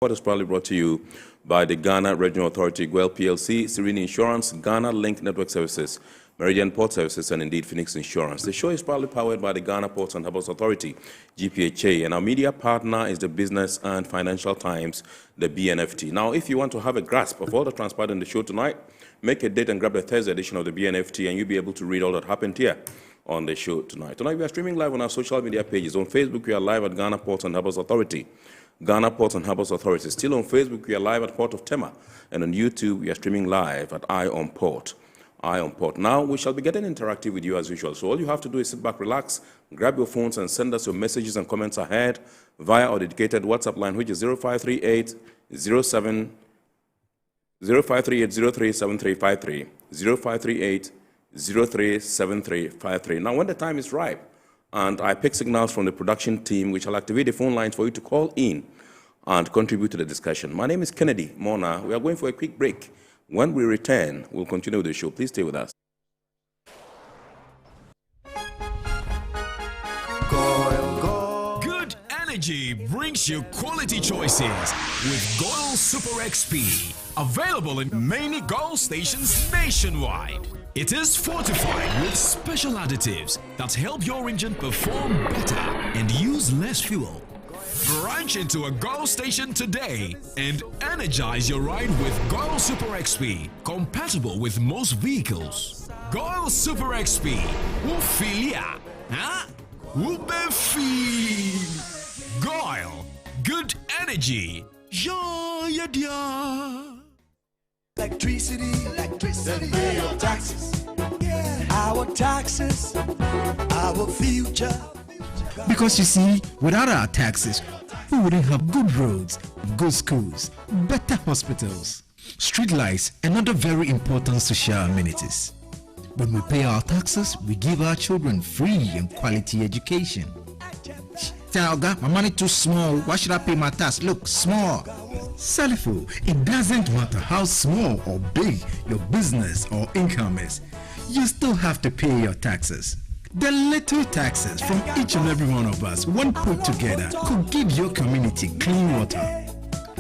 What is proudly brought to you by the Ghana Regional Authority, GWEL PLC, Serene Insurance, Ghana Link Network Services, Meridian Port Services, and indeed Phoenix Insurance. The show is proudly powered by the Ghana Ports and Harbours Authority, GPHA, and our media partner is the Business and Financial Times, the BNFT. Now, if you want to have a grasp of all that transpired in the show tonight, make a date and grab the Thursday edition of the BNFT, and you'll be able to read all that happened here on the show tonight. Tonight, we are streaming live on our social media pages. On Facebook, we are live at Ghana Ports and Harbours Authority. Ghana Ports and Harbours Authority. Still on Facebook, we are live at Port of Tema. And on YouTube, we are streaming live at Eye on Port. Eye on Port. Now, we shall be getting interactive with you as usual. So all you have to do is sit back, relax, grab your phones, and send us your messages and comments ahead via our dedicated WhatsApp line, which is 0538 037353, 0538 037353. Now, when the time is ripe, and I pick signals from the production team, which will activate the phone lines for you to call in and contribute to the discussion. My name is Kennedy Mona. We are going for a quick break. When we return, we'll continue with the show. Please stay with us. Good energy brings you quality choices with Goil Super XP. Available in many Goil stations nationwide. It is fortified with special additives that help your engine perform better and use less fuel. Branch into a Goil station today and energize your ride with Goil Super XP, compatible with most vehicles. Goil Super XP, Wufilia, huh? Wubefi. Goil, good energy. Ja, dia. Electricity, then pay your taxes. Yeah. Our taxes, our future. Because you see, without our taxes, we wouldn't have good roads, good schools, better hospitals, street lights, and other very important social amenities. When we pay our taxes, we give our children free and quality education. Talga, my money too small. Why should I pay my tax? Look, small. Salifo, it doesn't matter how small or big your business or income is, you still have to pay your taxes. The little taxes from each and every one of us, when put together, could give your community clean water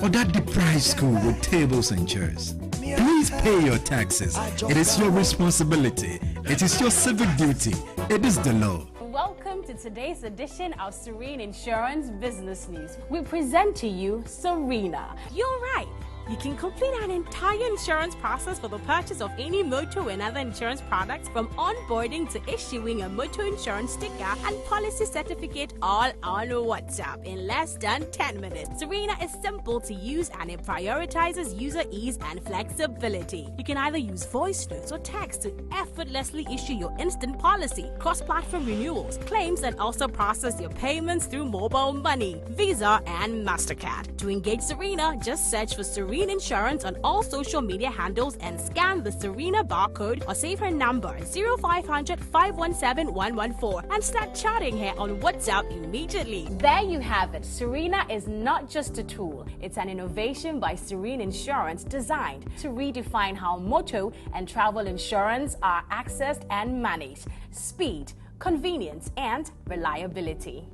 or that deprived school with tables and chairs. Please pay your taxes. It is your responsibility. It is your civic duty. It is the law. Welcome to today's edition of Serene Insurance Business News. We present to you Serena. You're right. You can complete an entire insurance process for the purchase of any motor and other insurance products, from onboarding to issuing a motor insurance sticker and policy certificate, all on WhatsApp in less than 10 minutes. Serena is simple to use and it prioritizes user ease and flexibility. You can either use voice notes or text to effortlessly issue your instant policy, cross-platform renewals, claims, and also process your payments through mobile money, Visa, and MasterCard. To engage Serena, just search for Serena Insurance on all social media handles and scan the Serena barcode or save her number 0500 517 114 and start chatting her on WhatsApp immediately. There you have it. Serena is not just a tool, it's an innovation by Serene Insurance designed to redefine how motor and travel insurance are accessed and managed. Speed, convenience, and reliability.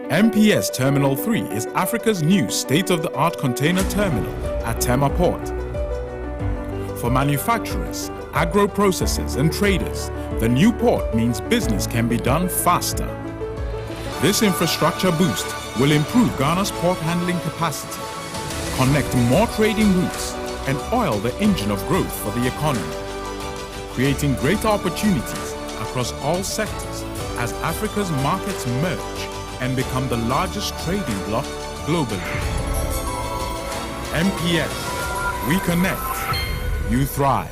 MPS Terminal 3 is Africa's new state-of-the-art container terminal at Tema Port. For manufacturers, agro-processors and traders, the new port means business can be done faster. This infrastructure boost will improve Ghana's port handling capacity, connect more trading routes, and oil the engine of growth for the economy, creating greater opportunities across all sectors as Africa's markets merge and become the largest trading bloc globally. MPS, we connect, you thrive.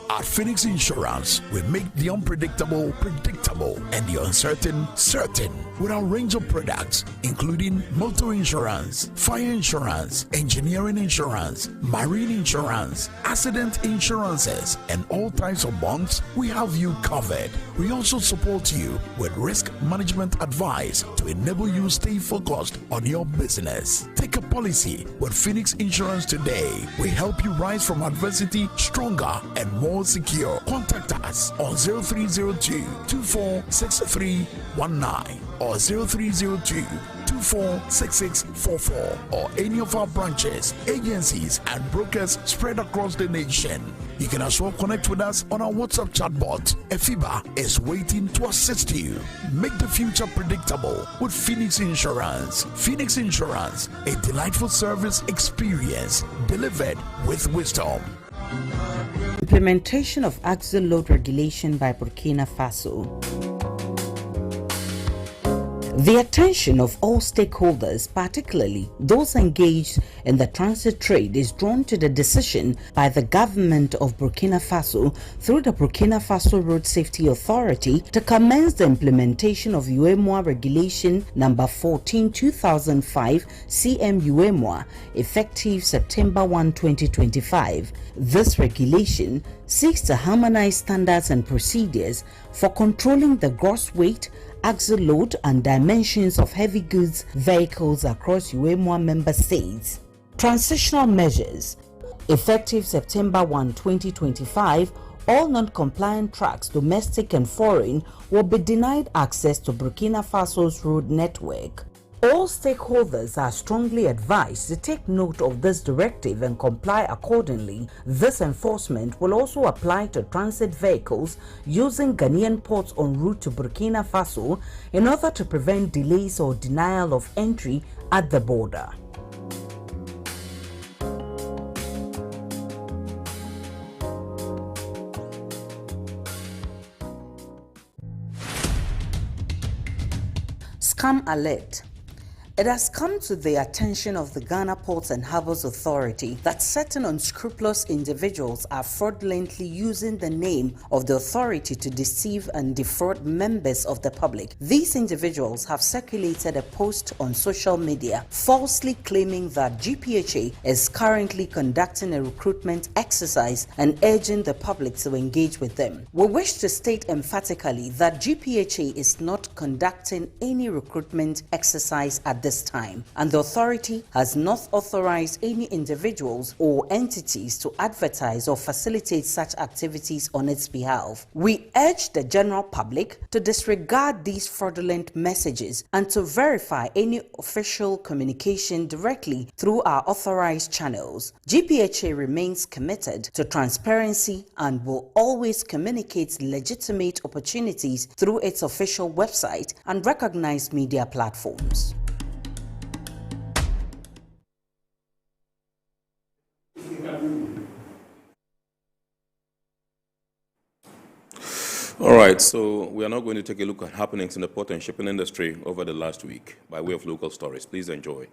At Phoenix Insurance, we make the unpredictable predictable and the uncertain certain with our range of products, including motor insurance, fire insurance, engineering insurance, marine insurance, accident insurances, and all types of bonds. We have you covered. We also support you with risk management advice to enable you stay focused on your business. Take a policy with Phoenix Insurance today. We help you rise from adversity stronger and more secure. Contact us on 0302 246319 or 0302 246644 or any of our branches, agencies, and brokers spread across the nation. You can as well connect with us on our WhatsApp chatbot. EFIBA is waiting to assist you. Make the future predictable with Phoenix Insurance. Phoenix Insurance, a delightful service experience delivered with wisdom. Implementation of axle load regulation by Burkina Faso. The attention of all stakeholders, particularly those engaged in the transit trade, is drawn to the decision by the government of Burkina Faso through the Burkina Faso Road Safety Authority to commence the implementation of UEMOA Regulation Number 14/2005 CM UEMOA effective September 1, 2025. This regulation seeks to harmonize standards and procedures for controlling the gross weight, axle load, and dimensions of heavy goods vehicles across UEMOA member states. Transitional measures. Effective September 1, 2025, all non-compliant trucks, domestic and foreign, will be denied access to Burkina Faso's road network. All stakeholders are strongly advised to take note of this directive and comply accordingly. This enforcement will also apply to transit vehicles using Ghanaian ports en route to Burkina Faso in order to prevent delays or denial of entry at the border. Scam alert. It has come to the attention of the Ghana Ports and Harbours Authority that certain unscrupulous individuals are fraudulently using the name of the authority to deceive and defraud members of the public. These individuals have circulated a post on social media falsely claiming that GPHA is currently conducting a recruitment exercise and urging the public to engage with them. We wish to state emphatically that GPHA is not conducting any recruitment exercise at this time, and the authority has not authorized any individuals or entities to advertise or facilitate such activities on its behalf. We urge the general public to disregard these fraudulent messages and to verify any official communication directly through our authorized channels. GPHA remains committed to transparency and will always communicate legitimate opportunities through its official website and recognized media platforms. All right, so we are now going to take a look at happenings in the port and shipping industry over the last week by way of local stories. Please enjoy.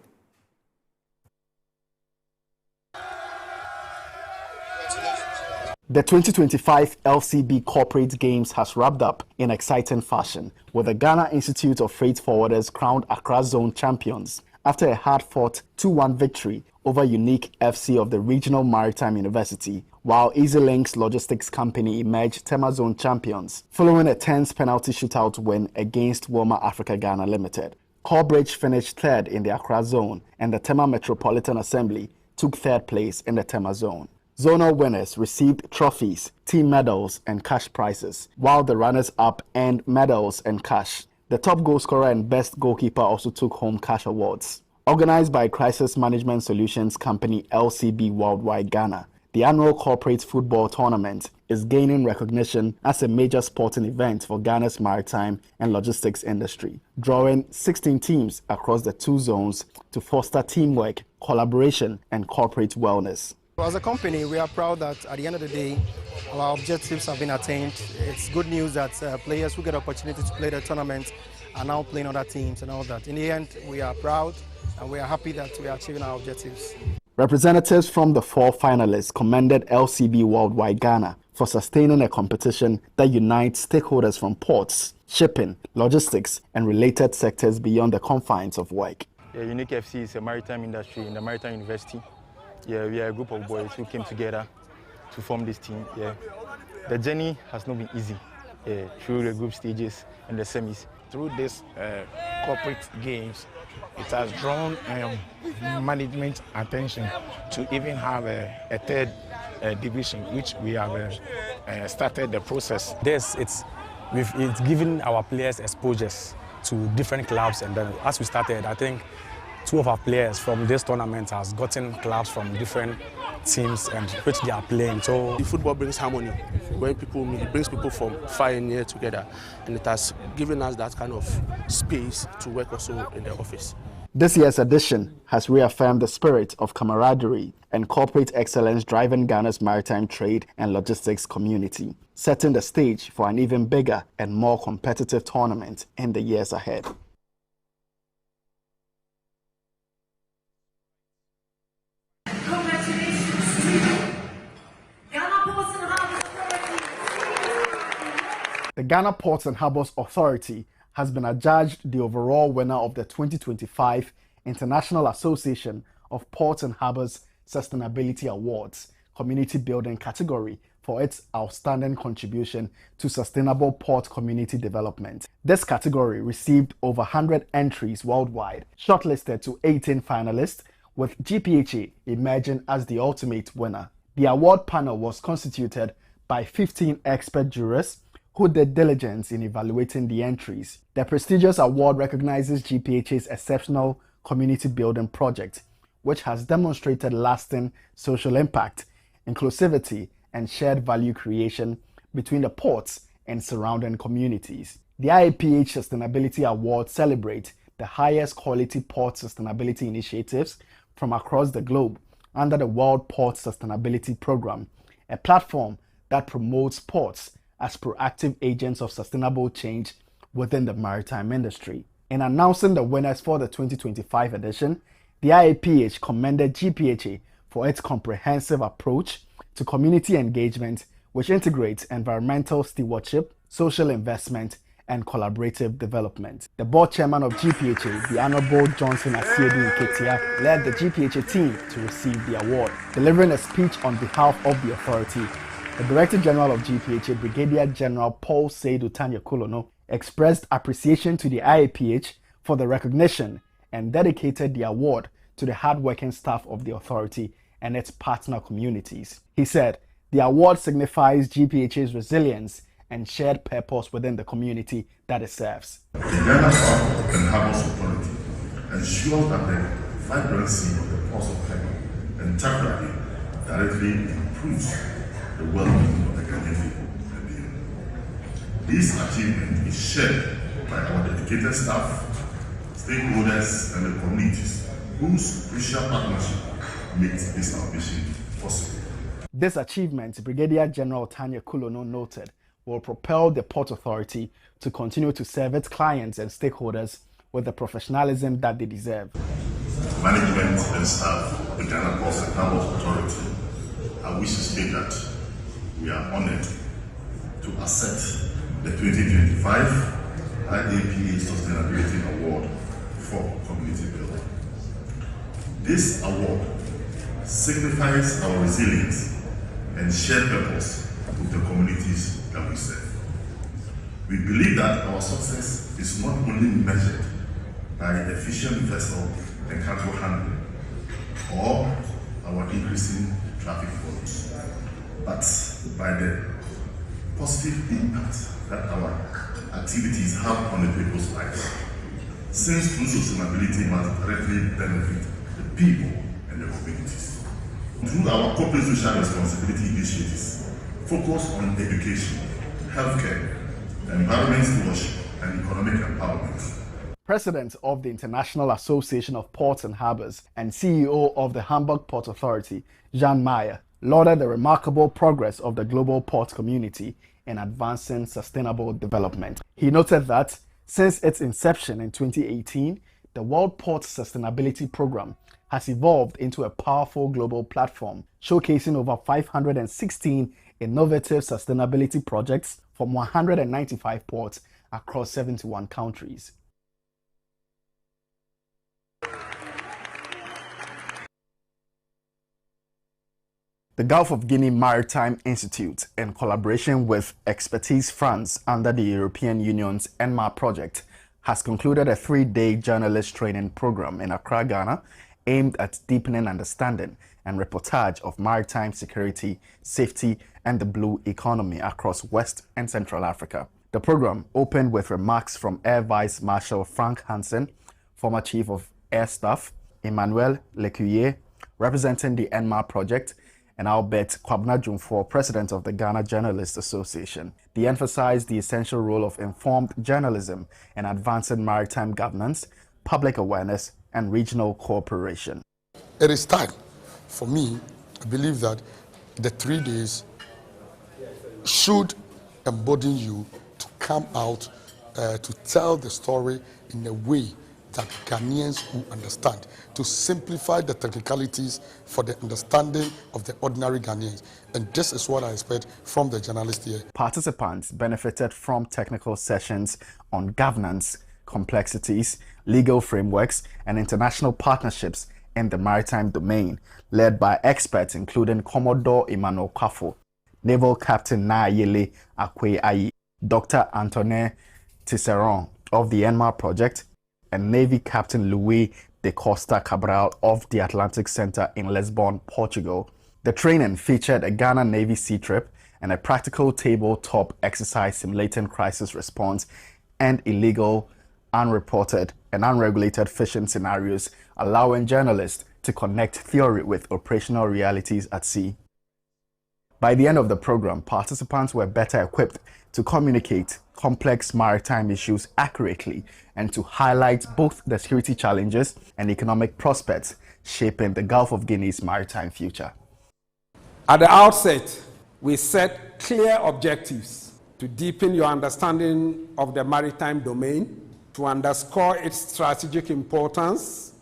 The 2025 LCB Corporate Games has wrapped up in exciting fashion, with the Ghana Institute of Freight Forwarders crowned Accra Zone champions after a hard-fought 2-1 victory over Unique FC of the regional Maritime University, while EasyLinks Logistics Company emerged Tema Zone champions following a tense penalty shootout win against Wilma Africa Ghana Limited. Corbridge finished third in the Accra Zone, and the Tema Metropolitan Assembly took third place in the Tema Zone. Zonal winners received trophies, team medals, and cash prizes, while the runners-up earned medals and cash. The top goal scorer and best goalkeeper also took home cash awards. Organized by Crisis Management Solutions company LCB Worldwide Ghana, the annual corporate football tournament is gaining recognition as a major sporting event for Ghana's maritime and logistics industry, drawing 16 teams across the two zones to foster teamwork, collaboration, and corporate wellness. As a company, we are proud that at the end of the day, our objectives have been attained. It's good news that players who get opportunity to play the tournament are now playing other teams and all that. In the end, we are proud and we are happy that we are achieving our objectives. Representatives from the 4 finalists commended LCB Worldwide Ghana for sustaining a competition that unites stakeholders from ports, shipping, logistics, and related sectors beyond the confines of work. Yeah, Unique FC is a maritime industry in the Maritime University. Yeah, we are a group of boys who came together to form this team. Yeah, the journey has not been easy. Yeah, through the group stages and the semis. Through this corporate games, it has drawn management attention to even have a third division, which we have started the process. It's given our players exposures to different clubs, and then as we started, I think 2 of our players from this tournament has gotten clubs from different teams and which they are playing. So the football brings harmony when people meet. It brings people from far and near together, and it has given us that kind of space to work also in the office. This year's edition has reaffirmed the spirit of camaraderie and corporate excellence driving Ghana's maritime trade and logistics community, setting the stage for an even bigger and more competitive tournament in the years ahead. The Ghana Ports and Harbours Authority has been adjudged the overall winner of the 2025 International Association of Ports and Harbours Sustainability Awards Community Building category for its outstanding contribution to sustainable port community development. This category received over 100 entries worldwide, shortlisted to 18 finalists, with GPHA emerging as the ultimate winner. The award panel was constituted by 15 expert jurors who did diligence in evaluating the entries. The prestigious award recognizes GPHA's exceptional community building project, which has demonstrated lasting social impact, inclusivity, and shared value creation between the ports and surrounding communities. The IAPH Sustainability Award celebrates the highest quality port sustainability initiatives from across the globe under the World Port Sustainability Program, a platform that promotes ports as proactive agents of sustainable change within the maritime industry. In announcing the winners for the 2025 edition, the IAPH commended GPHA for its comprehensive approach to community engagement, which integrates environmental stewardship, social investment, and collaborative development. The board chairman of GPHA, the Honorable Johnson Asiedu Nketia, led the GPHA team to receive the award. Delivering a speech on behalf of the authority, the Director General of GPHA, Brigadier General Paul Seydou Tanya-Kulono, expressed appreciation to the IAPH for the recognition and dedicated the award to the hard-working staff of the authority and its partner communities. He said, the award signifies GPHA's resilience and shared purpose within the community that it serves. The Ghana Port and Harbours Authority ensures that the vibrancy of the ports of Tema and temporarily directly improves the well-being of the Ghanaian people and beyond. This achievement is shared by our dedicated staff, stakeholders, and the communities whose crucial partnership makes this ambition possible. This achievement, Brigadier General Tanya-Kulono noted, will propel the Port Authority to continue to serve its clients and stakeholders with the professionalism that they deserve. Management and staff of the Ghana Ports and Harbours Authority, I wish to state that we are honored to accept the 2025 IAPA Sustainability Award for Community Building. This award signifies our resilience and shared purpose with the communities that we serve. We believe that our success is not only measured by efficient vessel and cargo handling or our increasing traffic volumes, but by the positive impact that our activities have on the people's lives. Since true sustainability must directly benefit the people and the communities. Through our corporate social responsibility initiatives, focus on education, healthcare, environment stewardship, and economic empowerment. President of the International Association of Ports and Harbours and CEO of the Hamburg Port Authority, Jean Meyer, lauded the remarkable progress of the global port community in advancing sustainable development. He noted that since its inception in 2018, the World Port Sustainability Program has evolved into a powerful global platform, showcasing over 516 innovative sustainability projects from 195 ports across 71 countries. The Gulf of Guinea Maritime Institute, in collaboration with Expertise France under the European Union's ENMA project, has concluded a 3-day journalist training program in Accra, Ghana, aimed at deepening understanding and reportage of maritime security, safety, and the blue economy across West and Central Africa. The program opened with remarks from Air Vice Marshal Frank Hansen, former Chief of Air Staff, Emmanuel Lecuyer, representing the ENMA project, and Albert Kwabna Jumfor, president of the Ghana Journalists Association. They emphasized the essential role of informed journalism in advancing maritime governance, public awareness, and regional cooperation. It is time for me, I believe that the 3 days should embolden you to come out to tell the story in a way that Ghanaians will understand, to simplify the technicalities for the understanding of the ordinary Ghanaians. And this is what I expect from the journalists here. Participants benefited from technical sessions on governance, complexities, legal frameworks, and international partnerships in the maritime domain, led by experts including Commodore Emmanuel Kwafo, Naval Captain Nayele Akwe Ayi, Dr. Antonin Tisseron of the ENMA project, and Navy Captain Luis de Costa Cabral of the Atlantic Center in Lisbon, Portugal. The training featured a Ghana Navy sea trip and a practical tabletop exercise simulating crisis response and illegal, unreported, and unregulated fishing scenarios, allowing journalists to connect theory with operational realities at sea. By the end of the program, participants were better equipped to communicate complex maritime issues accurately and to highlight both the security challenges and economic prospects shaping the Gulf of Guinea's maritime future. At the outset, we set clear objectives to deepen your understanding of the maritime domain, to underscore its strategic importance,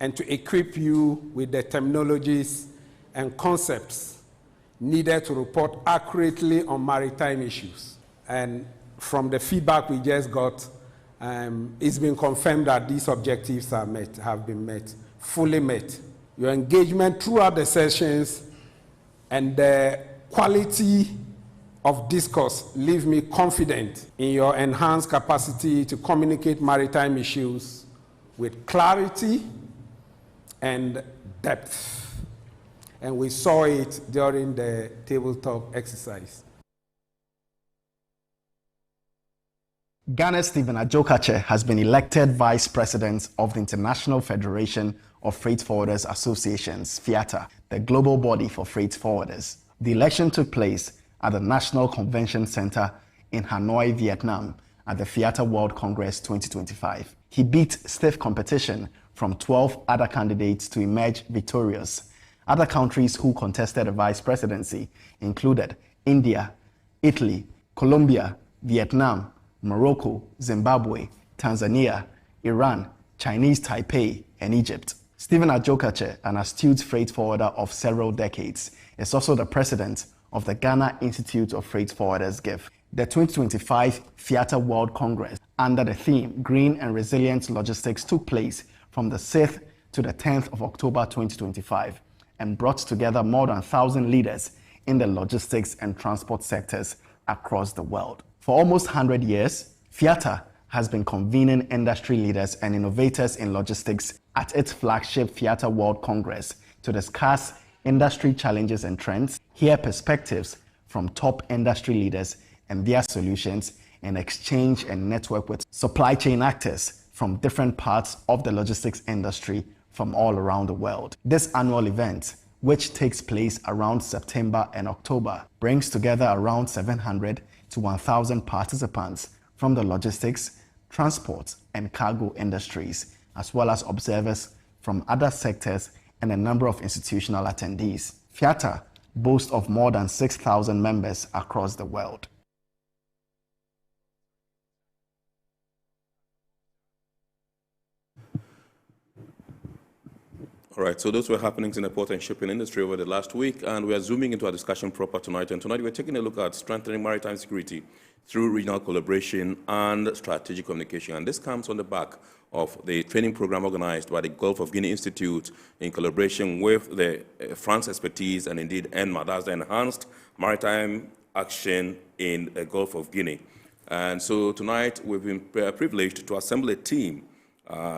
and to equip you with the terminologies and concepts needed to report accurately on maritime issues. And from the feedback we just got, it's been confirmed that these objectives have been met, fully met. Your engagement throughout the sessions and the quality of discourse leave me confident in your enhanced capacity to communicate maritime issues with clarity and depth. And we saw it during the tabletop exercise. Ghana's Stephen Adjokache has been elected Vice President of the International Federation of Freight Forwarders Associations, FIATA, the global body for freight forwarders. The election took place at the National Convention Center in Hanoi, Vietnam, at the FIATA World Congress 2025. He beat stiff competition from 12 other candidates to emerge victorious. Other countries who contested the vice presidency included India, Italy, Colombia, Vietnam, Morocco, Zimbabwe, Tanzania, Iran, Chinese Taipei, and Egypt. Stephen Adjokache, an astute freight forwarder of several decades, is also the president of the Ghana Institute of Freight Forwarders GIF. The 2025 FIATA World Congress, under the theme Green and Resilient Logistics, took place from the 6th to the 10th of October 2025 and brought together more than 1,000 leaders in the logistics and transport sectors across the world. For almost 100 years, FIATA has been convening industry leaders and innovators in logistics at its flagship FIATA World Congress to discuss industry challenges and trends, hear perspectives from top industry leaders and their solutions, and exchange and network with supply chain actors from different parts of the logistics industry from all around the world. This annual event, which takes place around September and October, brings together around 700 to 1,000 participants from the logistics, transport, and cargo industries, as well as observers from other sectors and a number of institutional attendees. FIATA boasts of more than 6,000 members across the world. All All right, so those were happenings in the port and shipping industry over the last week, and we are zooming into our discussion proper tonight. And tonight we're taking a look at strengthening maritime security through regional collaboration and strategic communication. And this comes on the back of the training program organized by the Gulf of Guinea Institute in collaboration with the France Expertise and indeed ENMA, that's the Enhanced Maritime Action in the Gulf of Guinea. And so tonight we've been privileged to assemble a team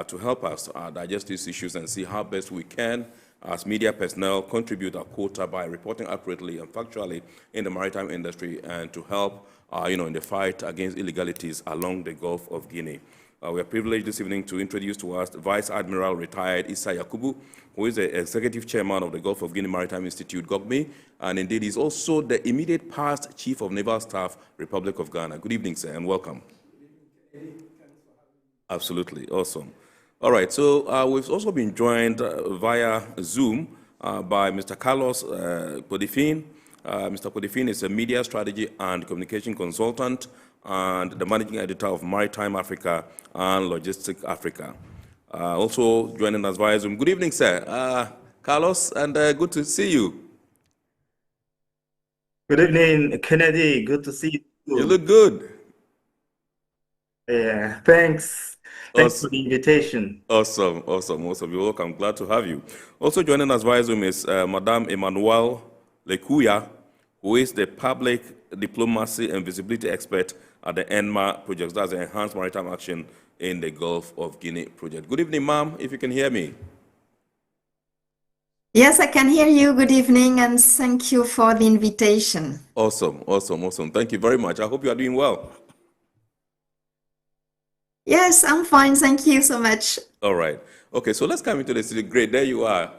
to help us digest these issues and see how best we can, as media personnel, contribute our quota by reporting accurately and factually in the maritime industry and to help, in the fight against illegalities along the Gulf of Guinea. We are privileged this evening to introduce to us Vice Admiral retired Issa Yakubu, who is the Executive Chairman of the Gulf of Guinea Maritime Institute, GOGMI, and indeed is also the immediate past Chief of Naval Staff, Republic of Ghana. Good evening, sir, and welcome. Absolutely, awesome. All right, so we've also been joined via Zoom by Mr. Carlos Podifin. Mr. Podifin is a media strategy and communication consultant and the managing editor of Maritime Africa and Logistics Africa. Also joining us via Zoom. Good evening, sir. Carlos, and good to see you. Good evening, Kennedy. Good to see you. You look good. Yeah, thanks. Thanks for the invitation. Awesome. You're welcome. Glad to have you. Also joining us via Zoom is Madame Emmanuelle Lekuya, who is the public diplomacy and visibility expert at the ENMA project, that's the Enhanced Maritime Action in the Gulf of Guinea project. Good evening, ma'am, if you can hear me. Yes, I can hear you. Good evening, and thank you for the invitation. Awesome. Thank you very much. I hope you are doing well. Yes, I'm fine. Thank you so much. All right. Okay, so let's come into the studio. Great. There you are.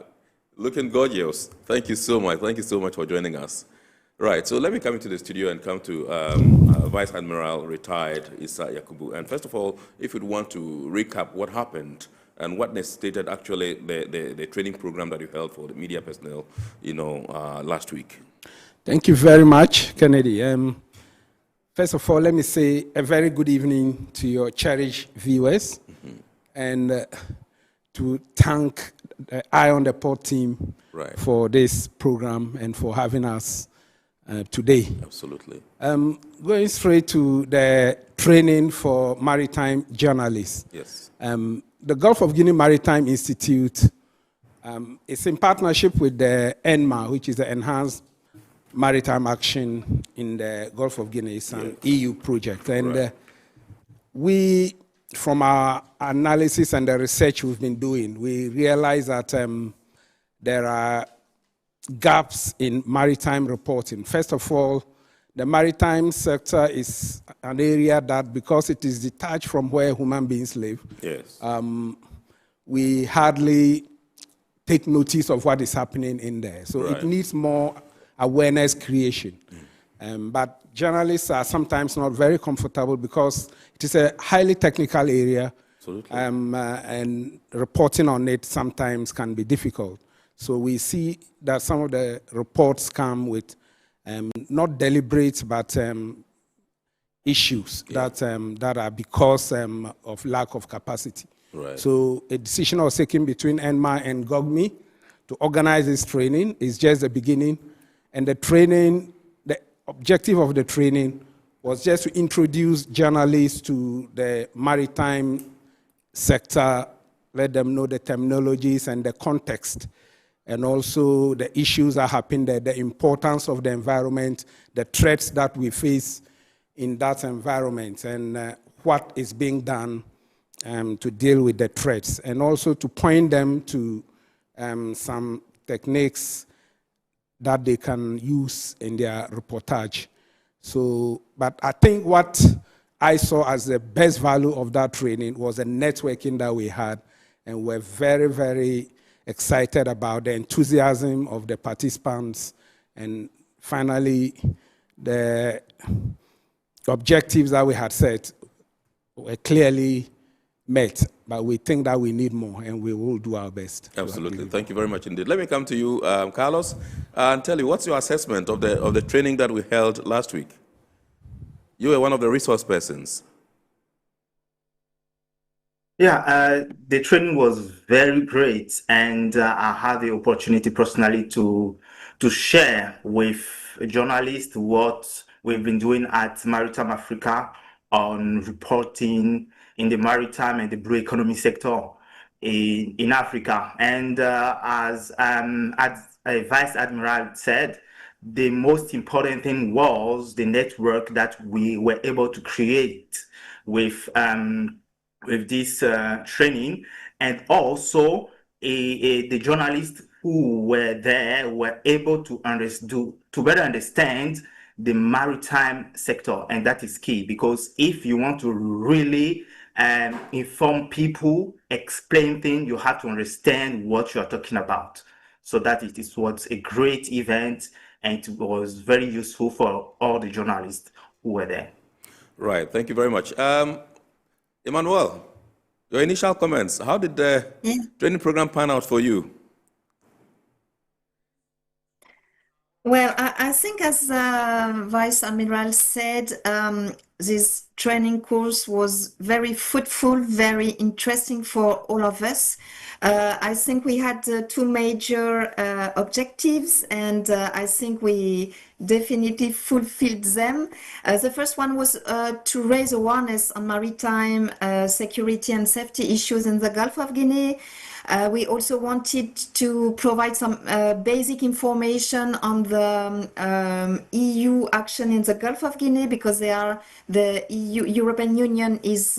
Looking gorgeous. Thank you so much. Thank you so much for joining us. Right. So let me come into the studio and come to Vice Admiral retired Issa Yakubu. And first of all, if you'd want to recap what happened and what necessitated actually the training program that you held for the media personnel, last week. Thank you very much, Kennedy. First of all, let me say a very good evening to your cherished viewers, and to thank the Eye on the Port team for this program and for having us today. Absolutely. Going straight to the training for maritime journalists. Yes. The Gulf of Guinea Maritime Institute is in partnership with the ENMA, which is the Enhanced Maritime Action in the Gulf of Guinea. It's an EU project. And we, from our analysis and the research we've been doing, we realize that there are gaps in maritime reporting. First of all, the maritime sector is an area that, because it is detached from where human beings live, we hardly take notice of what is happening in there. So it needs more awareness creation. But journalists are sometimes not very comfortable because it is a highly technical area, and reporting on it sometimes can be difficult. So we see that some of the reports come with not deliberate, but issues that are because of lack of capacity. So a decision was taken between ENMA and GOGMI to organize this training. It's just the beginning. And the training, the objective of the training was just to introduce journalists to the maritime sector, let them know the terminologies and the context, and also the issues that happen there, the importance of the environment, the threats that we face in that environment, and what is being done to deal with the threats, and also to point them to some techniques that they can use in their reportage. So, but I think what I saw as the best value of that training was the networking that we had, and we're very, very excited about the enthusiasm of the participants, and finally, the objectives that we had set were clearly met, but we think that we need more, and we will do our best. Absolutely. Thank you very much indeed. Let me come to you, Carlos, and tell you, what's your assessment of the training that we held last week? You were one of the resource persons. Yeah, the training was very great, and I had the opportunity personally to share with journalists what we've been doing at Maritime Africa on reporting in the maritime and the blue economy sector in Africa. And as Vice Admiral said, the most important thing was the network that we were able to create with this training, and also the journalists who were there were able to better understand the maritime sector, and that is key, because if you want to really inform people, explain things, you have to understand what you are talking about. So that it was a great event, and it was very useful for all the journalists who were there. Right, thank you very much. Emmanuel, your initial comments. How did the training program pan out for you? Well, I think as Vice Admiral said, this training course was very fruitful, very interesting for all of us. I think we had two major objectives, and I think we definitely fulfilled them. The first one was to raise awareness on maritime security and safety issues in the Gulf of Guinea. We also wanted to provide some basic information on the EU action in the Gulf of Guinea, because the European Union is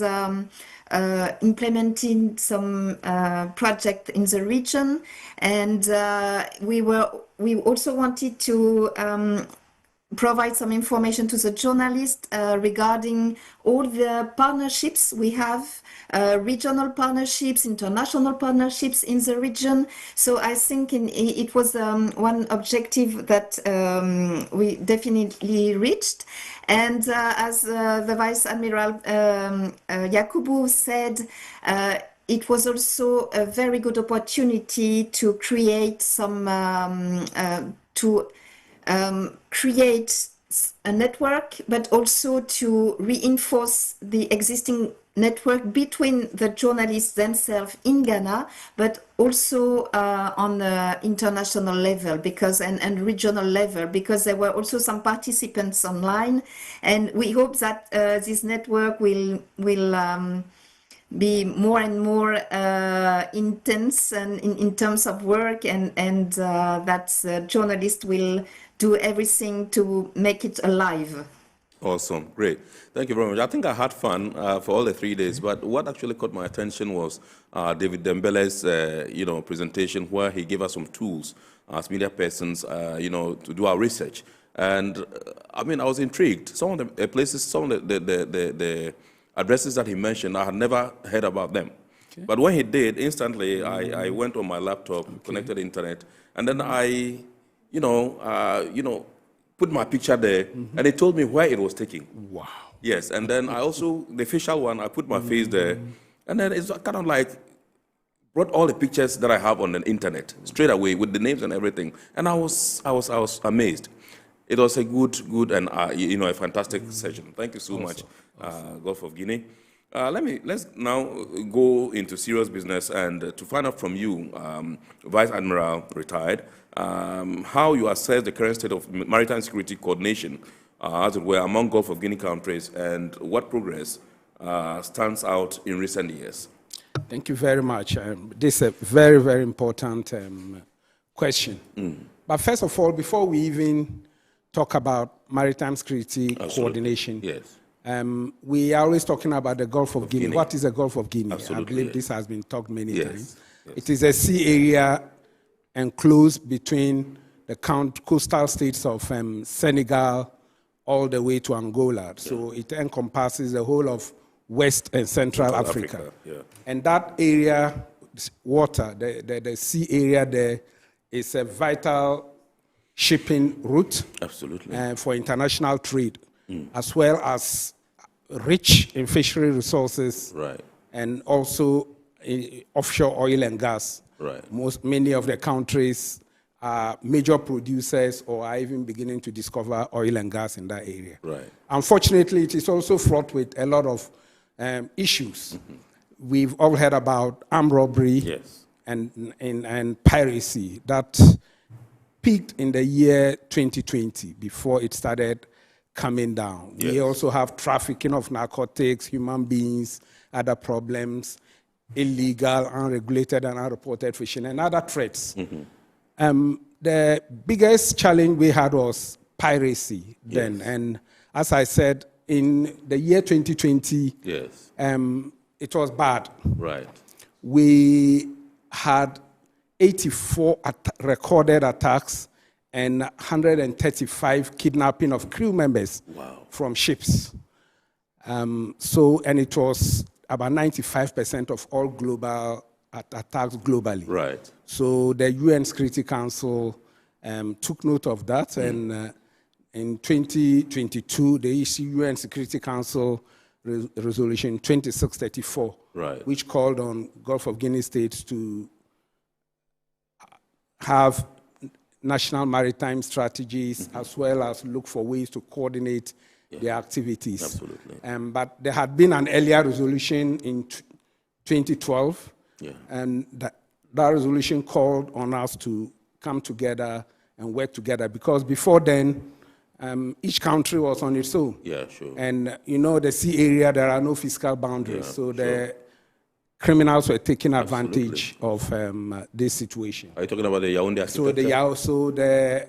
implementing some project in the region, and we also wanted to provide some information to the journalists regarding all the partnerships we have, regional partnerships, international partnerships in the region. So I think it was one objective that we definitely reached. And as the Vice Admiral Yakubu said, it was also a very good opportunity to create create a network, but also to reinforce the existing network between the journalists themselves in Ghana, but also on the international level, because and regional level, because there were also some participants online, and we hope that this network will be more and more intense and in terms of work, and that journalists will do everything to make it alive. Awesome, great. Thank you very much. I think I had fun for all the 3 days, but what actually caught my attention was David Dembele's presentation, where he gave us some tools as media persons, to do our research. And I mean, I was intrigued. Some of the places, some of the addresses that he mentioned, I had never heard about them. Okay. But when he did, instantly, I went on my laptop, connected to the internet, and then I, put my picture there, and it told me where it was taken. Wow. Yes, and then I also, the official one, I put my face there, and then it's kind of like brought all the pictures that I have on the internet straight away with the names and everything, and I was amazed. It was a good and a fantastic session. Thank you so much, Gulf of Guinea. Let's now go into serious business and to find out from you, Vice Admiral retired, how you assess the current state of maritime security coordination, as it were, among Gulf of Guinea countries, and what progress stands out in recent years. Thank you very much. This is a very, very important question. But first of all, before we even talk about maritime security coordination, yes. We are always talking about the Gulf of Guinea. What is the Gulf of Guinea? Absolutely, I believe yes. this has been talked many times. Yes. It is a sea area enclosed between the coastal states of Senegal all the way to Angola. So it encompasses the whole of West and Central Africa. Yeah. And that area, water, the sea area there, is a vital shipping route. Absolutely. For international trade, as well as rich in fishery resources, right, and also in offshore oil and gas. Right. Many of the countries are major producers or are even beginning to discover oil and gas in that area. Right. Unfortunately, it is also fraught with a lot of issues. we've all heard about armed robbery Yes. and piracy that peaked in the year 2020 before it started coming down. Yes. We also have trafficking of narcotics, human beings, other problems, illegal, unregulated, and unreported fishing, and other threats. The biggest challenge we had was piracy then. Yes. And as I said, in the year 2020, Yes. it was bad. Right. We had 84 recorded attacks and 135 kidnapping of crew members from ships. And it was about 95% of all global attacks globally. Right. So the UN Security Council took note of that, and in 2022, they issued UN Security Council Resolution 2634, right, which called on Gulf of Guinea states to have national maritime strategies as well as look for ways to coordinate their activities. Absolutely. But there had been an earlier resolution in 2012, and that resolution called on us to come together and work together, because before then, each country was on its own. Yeah, sure. And you know, the sea area, there are no fiscal boundaries, so the criminals were taking advantage of this situation. Are you talking about the Yaoundé architecture? So the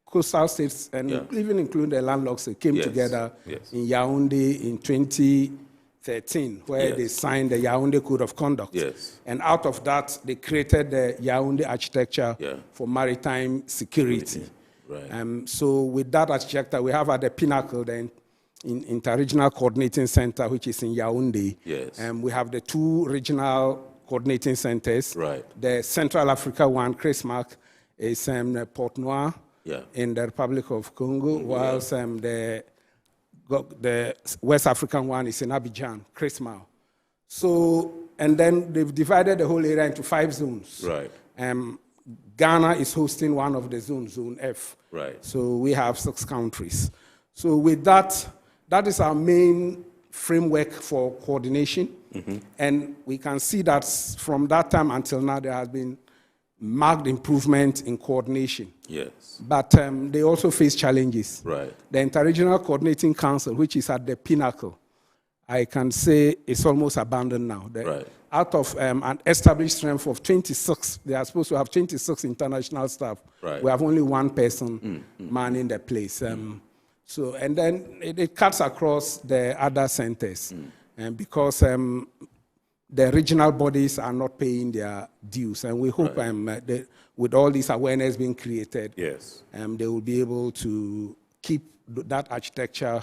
coastal states, and even including the landlocks, they came together in Yaoundé in 2013, where they signed the Yaoundé Code of Conduct. Yes. And out of that, they created the Yaoundé architecture for maritime security. Right. So with that architecture, we have at the pinnacle then in Interregional Coordinating Center, which is in Yaoundé. Yes. We have the two regional coordinating centers. Right. The Central Africa one, Chrismark, is Port Noir in the Republic of Congo, whilst the West African one is in Abidjan, Chrismal. So, and then they've divided the whole area into 5 zones. Right. Ghana is hosting one of the zones, Zone F. Right. So we have 6 countries. So with that, that is our main framework for coordination. And we can see that from that time until now, there has been marked improvement in coordination. Yes. But they also face challenges. Right. The Interregional Coordinating Council, which is at the pinnacle, I can say it's almost abandoned now. Out of an established strength of 26, they are supposed to have 26 international staff. Right. We have only 1 person manning the place. So, and then it cuts across the other centers, because the regional bodies are not paying their dues. And we hope that with all this awareness being created, they will be able to keep that architecture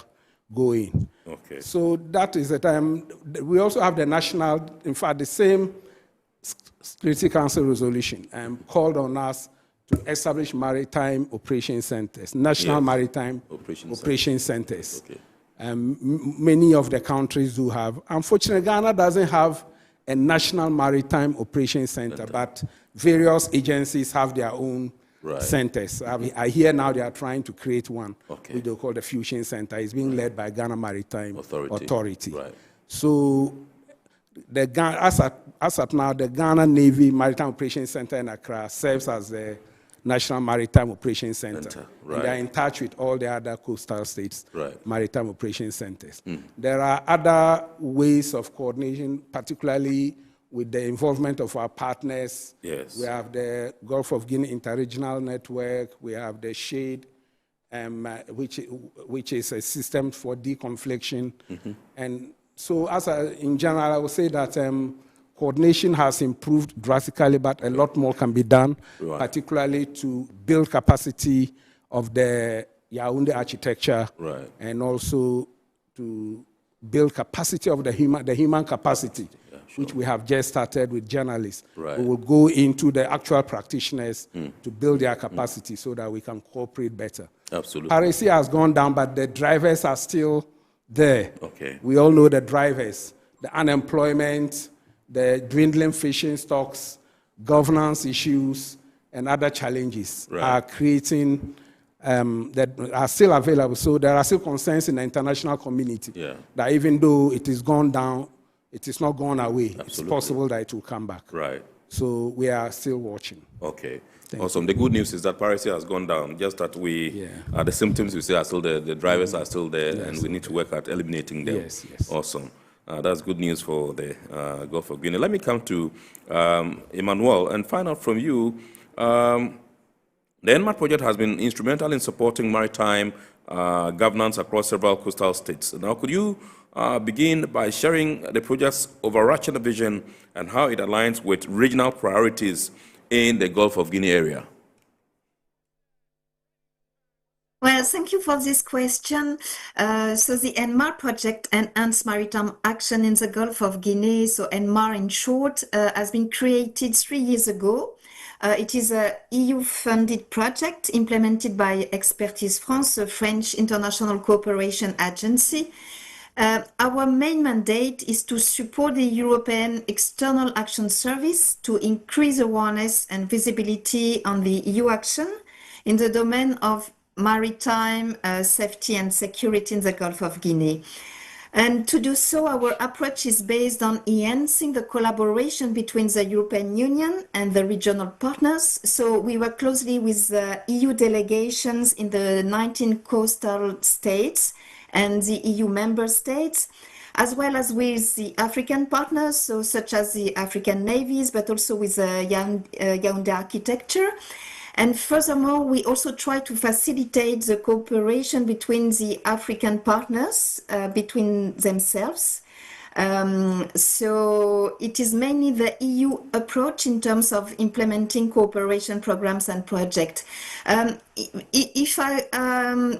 going. Okay. So that is the time. We also have the national, in fact, the same Security Council resolution called on us to establish maritime operation centers, national maritime operation centers. Okay. Many of the countries do have. Unfortunately, Ghana doesn't have a national maritime operation center, but various agencies have their own centers. I hear now they are trying to create one, which they call the Fusion Center. It's being led by Ghana Maritime Authority. Right. So, as at now, the Ghana Navy Maritime Operations Center in Accra serves as the National Maritime Operations Center. Right. And they are in touch with all the other coastal states' maritime operations centers. There are other ways of coordination, particularly with the involvement of our partners. Yes. We have the Gulf of Guinea Interregional Network. We have the SHADE, which is a system for deconfliction. And so, in general, I would say that coordination has improved drastically, but a lot more can be done, particularly to build capacity of the Yaoundé architecture, and also to build capacity of the human capacity, which we have just started with journalists. We will go into the actual practitioners to build their capacity so that we can cooperate better. Absolutely. Piracy has gone down, but the drivers are still there. Okay. We all know the drivers, the unemployment, the dwindling fishing stocks, governance issues, and other challenges are creating, that are still available. So there are still concerns in the international community that even though it is gone down, it is not gone away. Absolutely. It's possible that it will come back. Right. So we are still watching. Okay. Thank awesome. you. The good news is that piracy has gone down, just that the symptoms we see are still there, the drivers are still there, and we need to work at eliminating them. Yes, yes. Awesome. That's good news for the Gulf of Guinea. Let me come to Emmanuel and find out from you. The NMAT project has been instrumental in supporting maritime governance across several coastal states. Now, could you begin by sharing the project's overarching vision and how it aligns with regional priorities in the Gulf of Guinea area? Well, thank you for this question. So the NMAR project, Enhanced Maritime Action in the Gulf of Guinea, so NMAR in short, has been created 3 years ago. It is a EU-funded project implemented by Expertise France, a French international cooperation agency. Our main mandate is to support the European External Action Service to increase awareness and visibility on the EU action in the domain of maritime safety and security in the Gulf of Guinea. And to do so, our approach is based on enhancing the collaboration between the European Union and the regional partners. So we work closely with the EU delegations in the 19 coastal states and the EU member states, as well as with the African partners, so such as the African navies, but also with the Yaoundé architecture. And furthermore, we also try to facilitate the cooperation between the African partners, between themselves. So it is mainly the EU approach in terms of implementing cooperation programs and projects. If I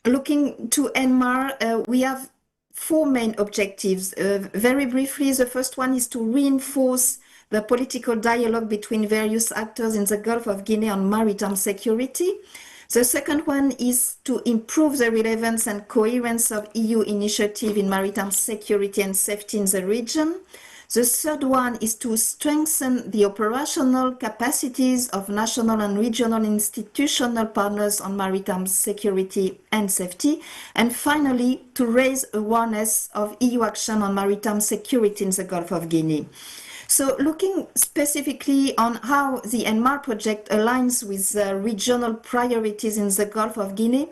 looking to NMAR, we have 4 main objectives. Very briefly, the first one is to reinforce the political dialogue between various actors in the Gulf of Guinea on maritime security. The second one is to improve the relevance and coherence of EU initiative in maritime security and safety in the region. The third one is to strengthen the operational capacities of national and regional institutional partners on maritime security and safety. And finally, to raise awareness of EU action on maritime security in the Gulf of Guinea. So looking specifically on how the NMAR project aligns with regional priorities in the Gulf of Guinea,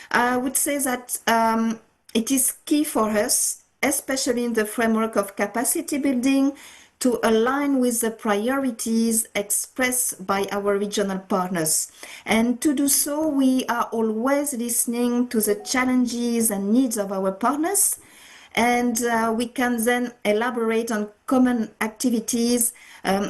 I would say that it is key for us, especially in the framework of capacity building, to align with the priorities expressed by our regional partners. And to do so, we are always listening to the challenges and needs of our partners. And we can then elaborate on common activities.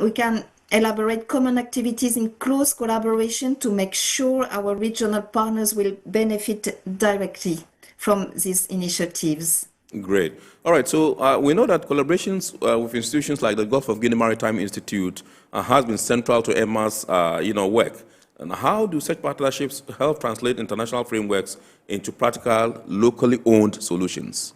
We can elaborate common activities in close collaboration to make sure our regional partners will benefit directly from these initiatives. Great. All right, so we know that collaborations with institutions like the Gulf of Guinea Maritime Institute has been central to EMMA's work. And how do such partnerships help translate international frameworks into practical, locally owned solutions?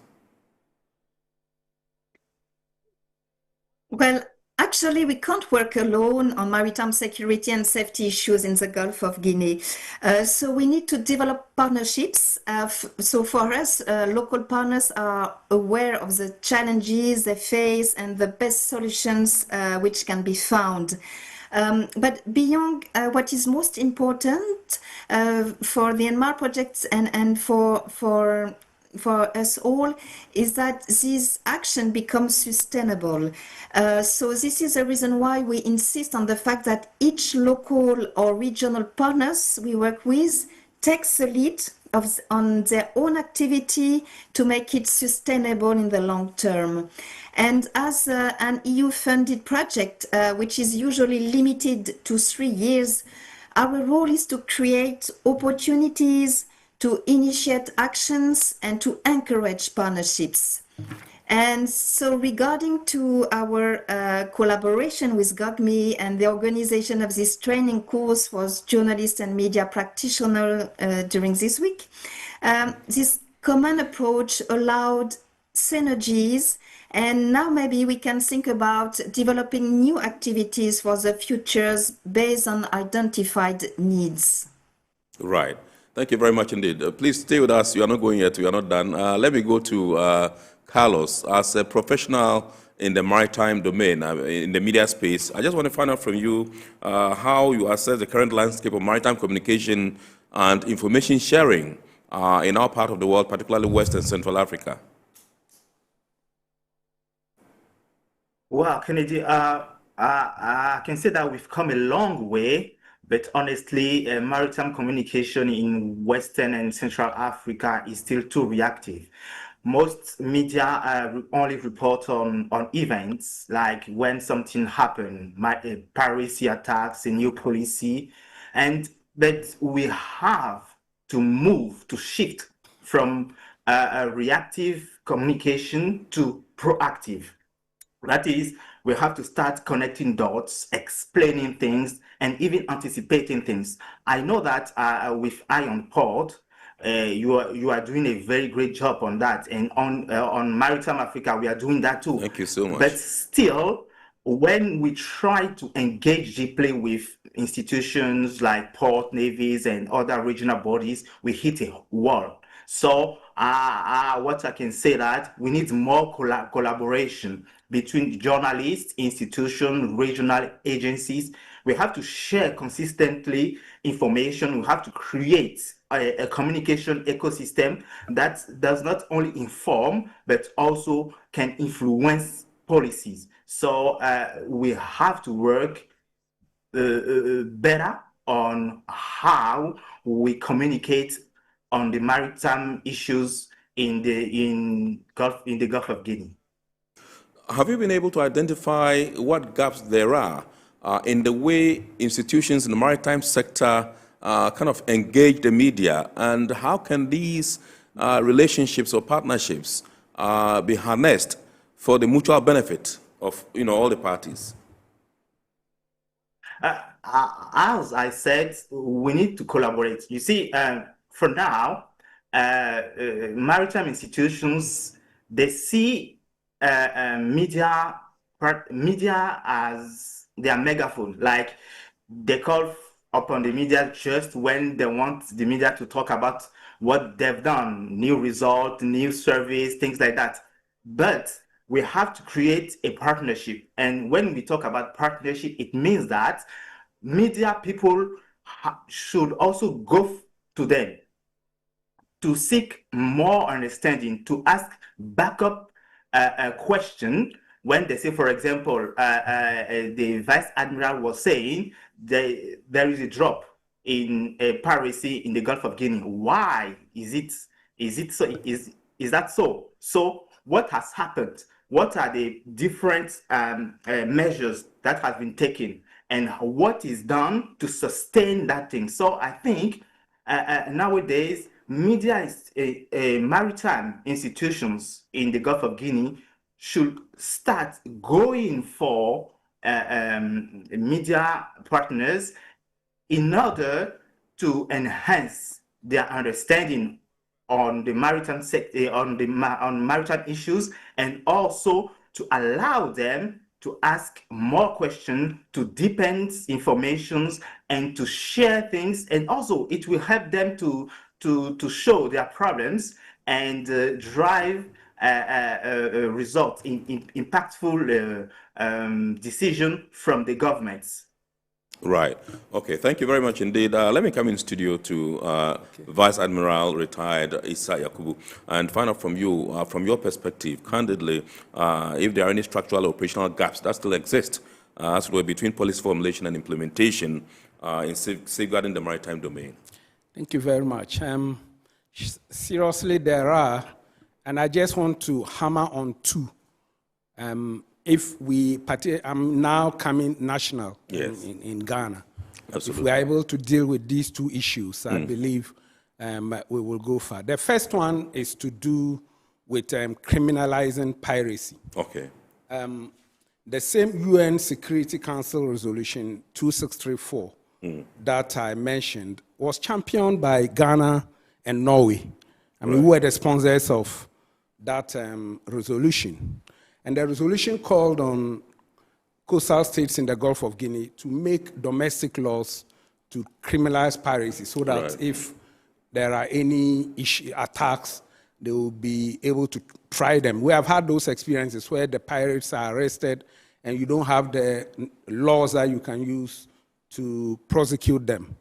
Well, actually, we can't work alone on maritime security and safety issues in the Gulf of Guinea. So we need to develop partnerships. So for us, local partners are aware of the challenges they face and the best solutions which can be found. But beyond what is most important for the NMAR projects and for us all is that this action becomes sustainable. So this is the reason why we insist on the fact that each local or regional partners we work with takes the lead on their own activity to make it sustainable in the long term. And as an EU-funded project, which is usually limited to 3 years, our role is to create opportunities, to initiate actions, and to encourage partnerships. And so regarding to our collaboration with GOGME and the organization of this training course for journalists and media practitioners during this week, this common approach allowed synergies, and now maybe we can think about developing new activities for the futures based on identified needs. Right. Thank you very much indeed. Please stay with us. You are not going yet. We are not done. Let me go to Carlos, as a professional in the maritime domain, in the media space, I just want to find out from you how you assess the current landscape of maritime communication and information sharing in our part of the world, particularly West and Central Africa. Well, Kennedy, I can say that we've come a long way, but honestly, maritime communication in Western and Central Africa is still too reactive. Most media only report on events, like when something happened, piracy attacks, a new policy, but we have to shift from reactive communication to proactive. That is, we have to start connecting dots, explaining things, and even anticipating things. I know that with Ion Port, you are doing a very great job on that, and on Maritime Africa, we are doing that too. Thank you so much. But still, when we try to engage deeply with institutions like port, navies, and other regional bodies, we hit a wall. So what I can say that we need more collaboration between journalists, institutions, regional agencies. We have to share consistently information. We have to create a communication ecosystem that does not only inform, but also can influence policies. So we have to work better on how we communicate on the maritime issues in the Gulf of Guinea. Have you been able to identify what gaps there are in the way institutions in the maritime sector kind of engage the media, and how can these relationships or partnerships be harnessed for the mutual benefit of all the parties? As I said, we need to collaborate. You see, for now, maritime institutions, they see media as their megaphone. Like, they call upon the media just when they want the media to talk about what they've done, new result, new service, things like that. But we have to create a partnership. And when we talk about partnership, it means that media people should also go to them to seek more understanding, to ask backup a question when they say, for example, the Vice Admiral was saying there is a drop in piracy in the Gulf of Guinea. Why is it so? Is that so? So what has happened? What are the different measures that have been taken, and what is done to sustain that thing? So I think nowadays, media maritime institutions in the Gulf of Guinea should start going for media partners in order to enhance their understanding on the maritime sector, on maritime issues, and also to allow them to ask more questions, to deepen informations, and to share things. And also, it will help them to show their problems and drive results in impactful decision from the governments. Right. Okay. Thank you very much indeed. Let me come in studio to Vice Admiral retired Issa Yakubu and find out from you, from your perspective, candidly, if there are any structural or operational gaps that still exist as well between policy formulation and implementation in safeguarding the maritime domain. Thank you very much. Seriously, there are, and I just want to hammer on two. I'm now coming national in Ghana. Absolutely. If we are able to deal with these two issues, I believe we will go far. The first one is to do with criminalizing piracy. Okay. The same UN Security Council Resolution 2634 that I mentioned was championed by Ghana and Norway. I mean, we were the sponsors of that resolution. And the resolution called on coastal states in the Gulf of Guinea to make domestic laws to criminalize piracy so that if there are any attacks they will be able to try them. We have had those experiences where the pirates are arrested and you don't have the laws that you can use to prosecute them.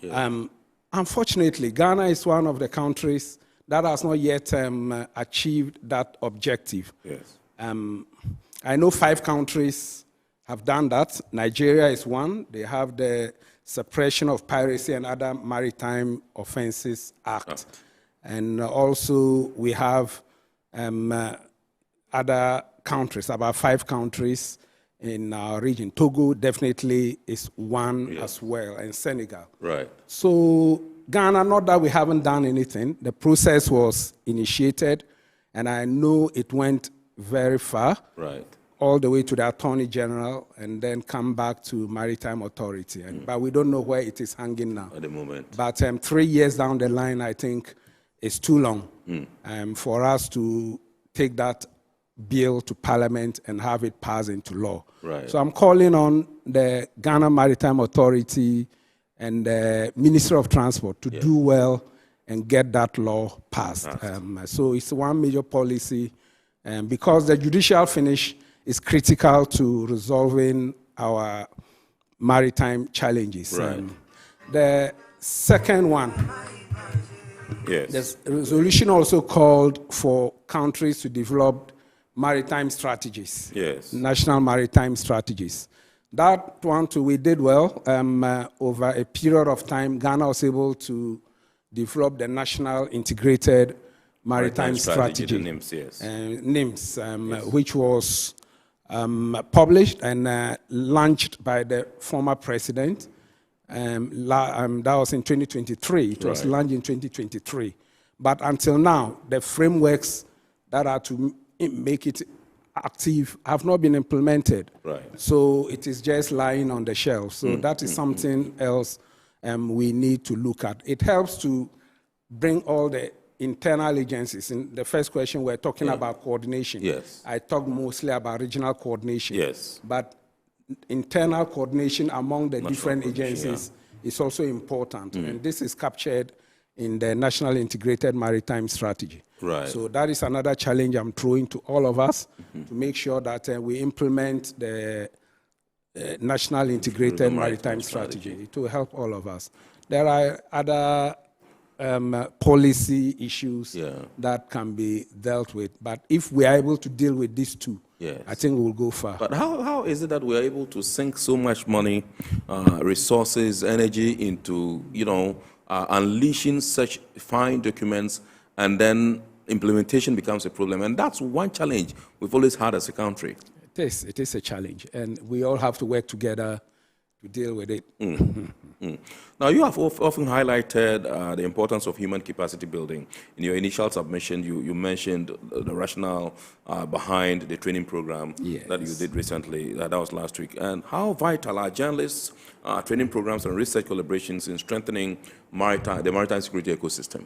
Yeah. Unfortunately, Ghana is one of the countries that has not yet achieved that objective. Yes. I know 5 countries have done that. Nigeria is one. They have the Suppression of Piracy and Other Maritime Offences Act. And also we have other countries, about 5 countries in our region. Togo definitely is one as well, and Senegal. Right. So Ghana, not that we haven't done anything. The process was initiated, and I know it went very far. Right. All the way to the Attorney General, and then come back to Maritime Authority. But we don't know where it is hanging now. At the moment. But 3 years down the line, I think it's too long for us to take that bill to Parliament and have it pass into law. Right. So I'm calling on the Ghana Maritime Authority and the Ministry of Transport to do well and get that law passed. So it's one major policy, because the judicial finish is critical to resolving our maritime challenges. Right. The second one, the resolution also called for countries to develop maritime strategies, national maritime strategies. That one too, we did well. Over a period of time, Ghana was able to develop the National Integrated Maritime Strategy, the NIMS, NIMS, which was published and launched by the former president. That was in 2023. It was launched in 2023. But until now, the frameworks that are to make it active have not been implemented. Right. So it is just lying on the shelf. So that is something else we need to look at. It helps to bring all the internal agencies. In the first question, we're talking about coordination. Yes. I talked mostly about regional coordination. Yes. But internal coordination among the different agencies is also important. And this is captured in the National Integrated Maritime Strategy. Right. So that is another challenge I'm throwing to all of us to make sure that we implement the National Integrated Maritime Strategy. It will help all of us. There are other policy issues that can be dealt with. But if we are able to deal with these two, I think we'll go far. But how is it that we're able to sink so much money, resources, energy into, unleashing such fine documents, and then implementation becomes a problem? And that's one challenge we've always had as a country. It is a challenge, and we all have to work together to deal with it. Now, you have often highlighted the importance of human capacity building. In your initial submission, you mentioned the rationale behind the training program that you did recently. That was last week. And how vital are journalists, training programs, and research collaborations in strengthening the maritime security ecosystem?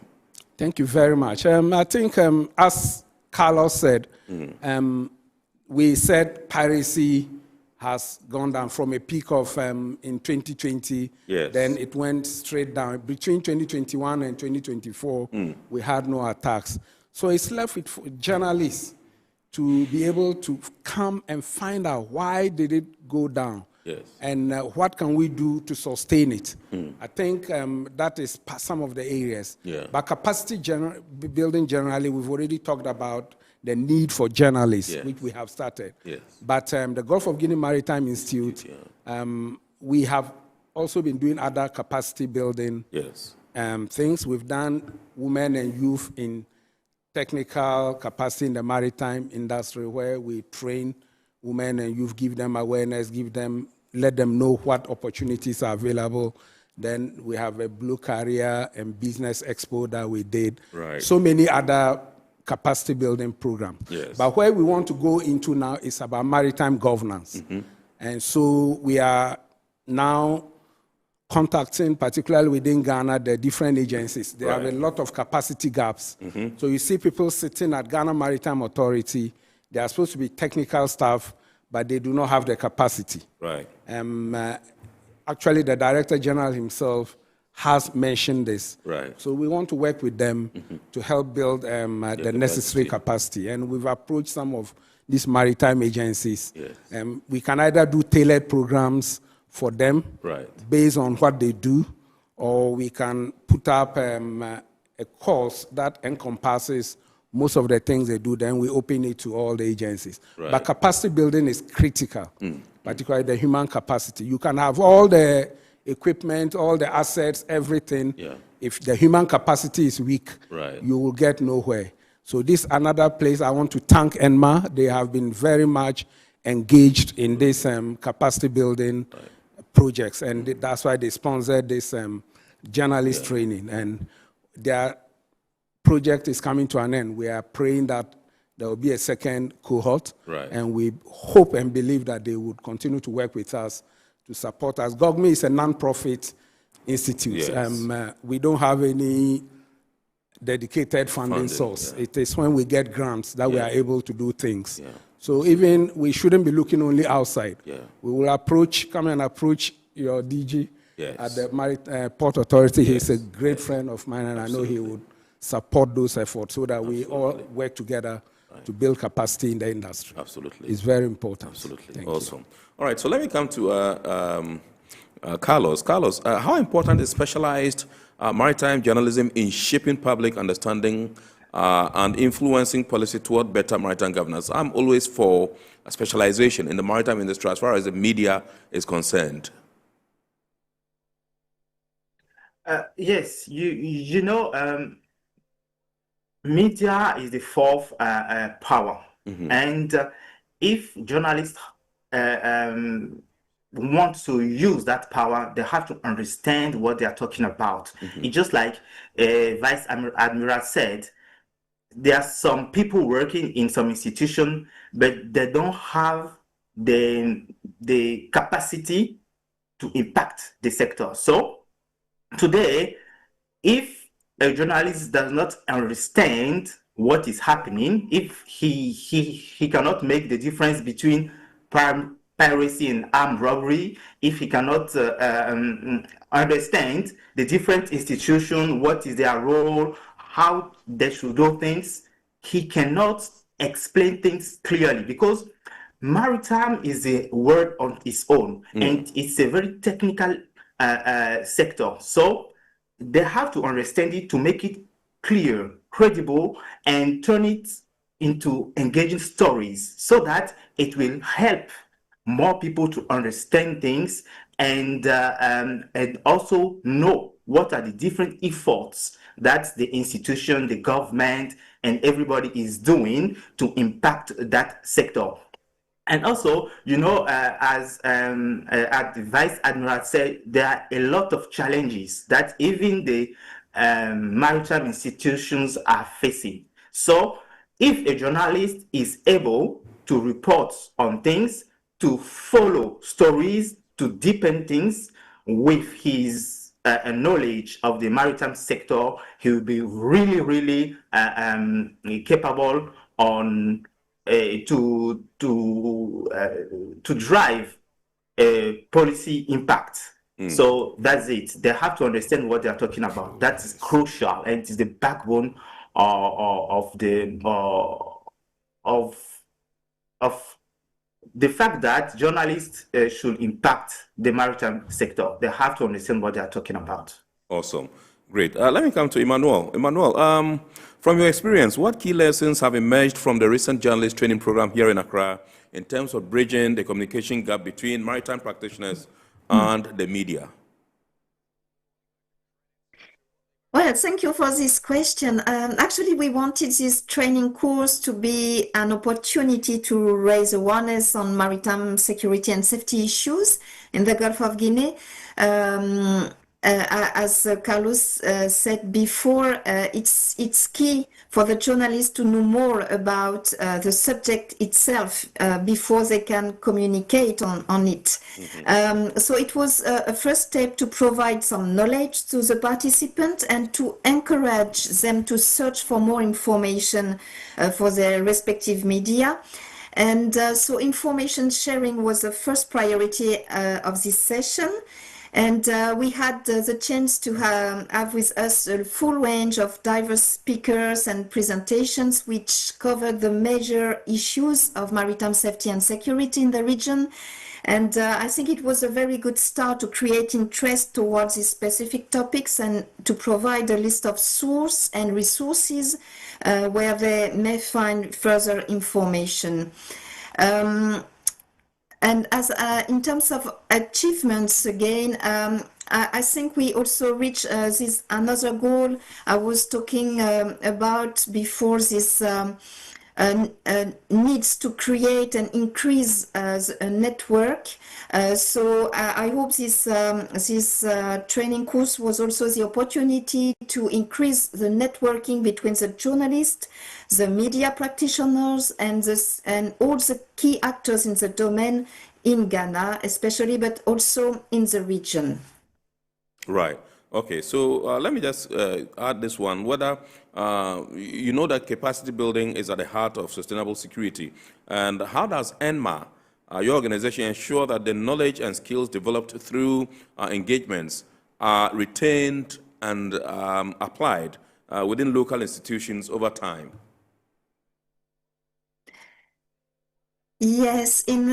Thank you very much. I think, as Carlos said, we said piracy has gone down from a peak of in 2020. Then it went straight down. Between 2021 and 2024, we had no attacks. So it's left with journalists to be able to come and find out why did it go down. And what can we do to sustain it? I think that is some of the areas. But capacity building generally, we've already talked about the need for journalists, which we have started. But the Gulf of Guinea Maritime Institute, we have also been doing other capacity building things. We've done women and youth in technical capacity in the maritime industry, where we train women and youth, give them awareness, let them know what opportunities are available. Then we have a Blue Career and Business Expo that we did. So many other capacity building program. But where we want to go into now is about maritime governance. And so we are now contacting, particularly within Ghana, the different agencies. There are a lot of capacity gaps. So you see people sitting at Ghana Maritime Authority, they are supposed to be technical staff, but they do not have the capacity. Actually, the Director General himself has mentioned this. Right. So we want to work with them to help build the necessary capacity. And we've approached some of these maritime agencies. Yes. We can either do tailored programs for them based on what they do, or we can put up a course that encompasses most of the things they do, then we open it to all the agencies. Right. But capacity building is critical, particularly the human capacity. You can have all the equipment, all the assets, everything. Yeah. If the human capacity is weak, Right. you will get nowhere. So this another place I want to thank ENMA. They have been very much engaged in this capacity building projects, and that's why they sponsored this journalist training. And their project is coming to an end. We are praying that there will be a second cohort, and we hope and believe that they would continue to work with us to support us. GOGMI is a non-profit institute. Yes. We don't have any dedicated funding source. It is when we get grants that we are able to do things. So even we shouldn't be looking only outside. We will come and approach your DG at the Port Authority. He's a great friend of mine, and I know he would support those efforts so that we all work together to build capacity in the industry. Absolutely. It's very important. Absolutely. Thank Awesome. you. All right, so let me come to Carlos. Carlos, how important is specialized maritime journalism in shaping public understanding and influencing policy toward better maritime governance? I'm always for a specialization in the maritime industry as far as the media is concerned. Yes, you know, media is the fourth power, and if journalists want to use that power, they have to understand what they are talking about. It's just like Vice Admiral said, there are some people working in some institution, but they don't have the capacity to impact the sector. So today, if a journalist does not understand what is happening, if he cannot make the difference between piracy and armed robbery, if he cannot understand the different institutions, what is their role, how they should do things, he cannot explain things clearly, because maritime is a word on its own, and it's a very technical sector. So they have to understand it to make it clear, credible, and turn it into engaging stories so that it will help more people to understand things and also know what are the different efforts that the institution, the government, and everybody is doing to impact that sector. And also, you know, as the Vice Admiral said, there are a lot of challenges that even the maritime institutions are facing. So if a journalist is able to report on things, to follow stories, to deepen things with his knowledge of the maritime sector, he will be really, really capable on to drive a policy impact. So that's it. They have to understand what they are talking about. That is crucial, and it is the backbone of the fact that journalists should impact the maritime sector. They have to understand what they are talking about. Awesome. Great. Let me come to Emmanuel. Emmanuel, from your experience, what key lessons have emerged from the recent journalist training program here in Accra in terms of bridging the communication gap between maritime practitioners and the media? Well, thank you for this question. Actually, we wanted this training course to be an opportunity to raise awareness on maritime security and safety issues in the Gulf of Guinea. As Carlos said before, it's key for the journalists to know more about the subject itself before they can communicate on it. So it was a first step to provide some knowledge to the participants and to encourage them to search for more information for their respective media. And so information sharing was the first priority of this session. And we had the chance to have with us a full range of diverse speakers and presentations which covered the major issues of maritime safety and security in the region. And I think it was a very good start to create interest towards these specific topics and to provide a list of sources and resources where they may find further information. And as in terms of achievements, again, I think we also reached this another goal I was talking about before, this needs to create and increase a network. So I hope this training course was also the opportunity to increase the networking between the journalists, the media practitioners, and all the key actors in the domain in Ghana, especially, but also in the region. Right. Okay, so let me just add this one, whether you know that capacity building is at the heart of sustainable security, and how does ENMA, your organization, ensure that the knowledge and skills developed through engagements are retained and applied within local institutions over time? Yes, in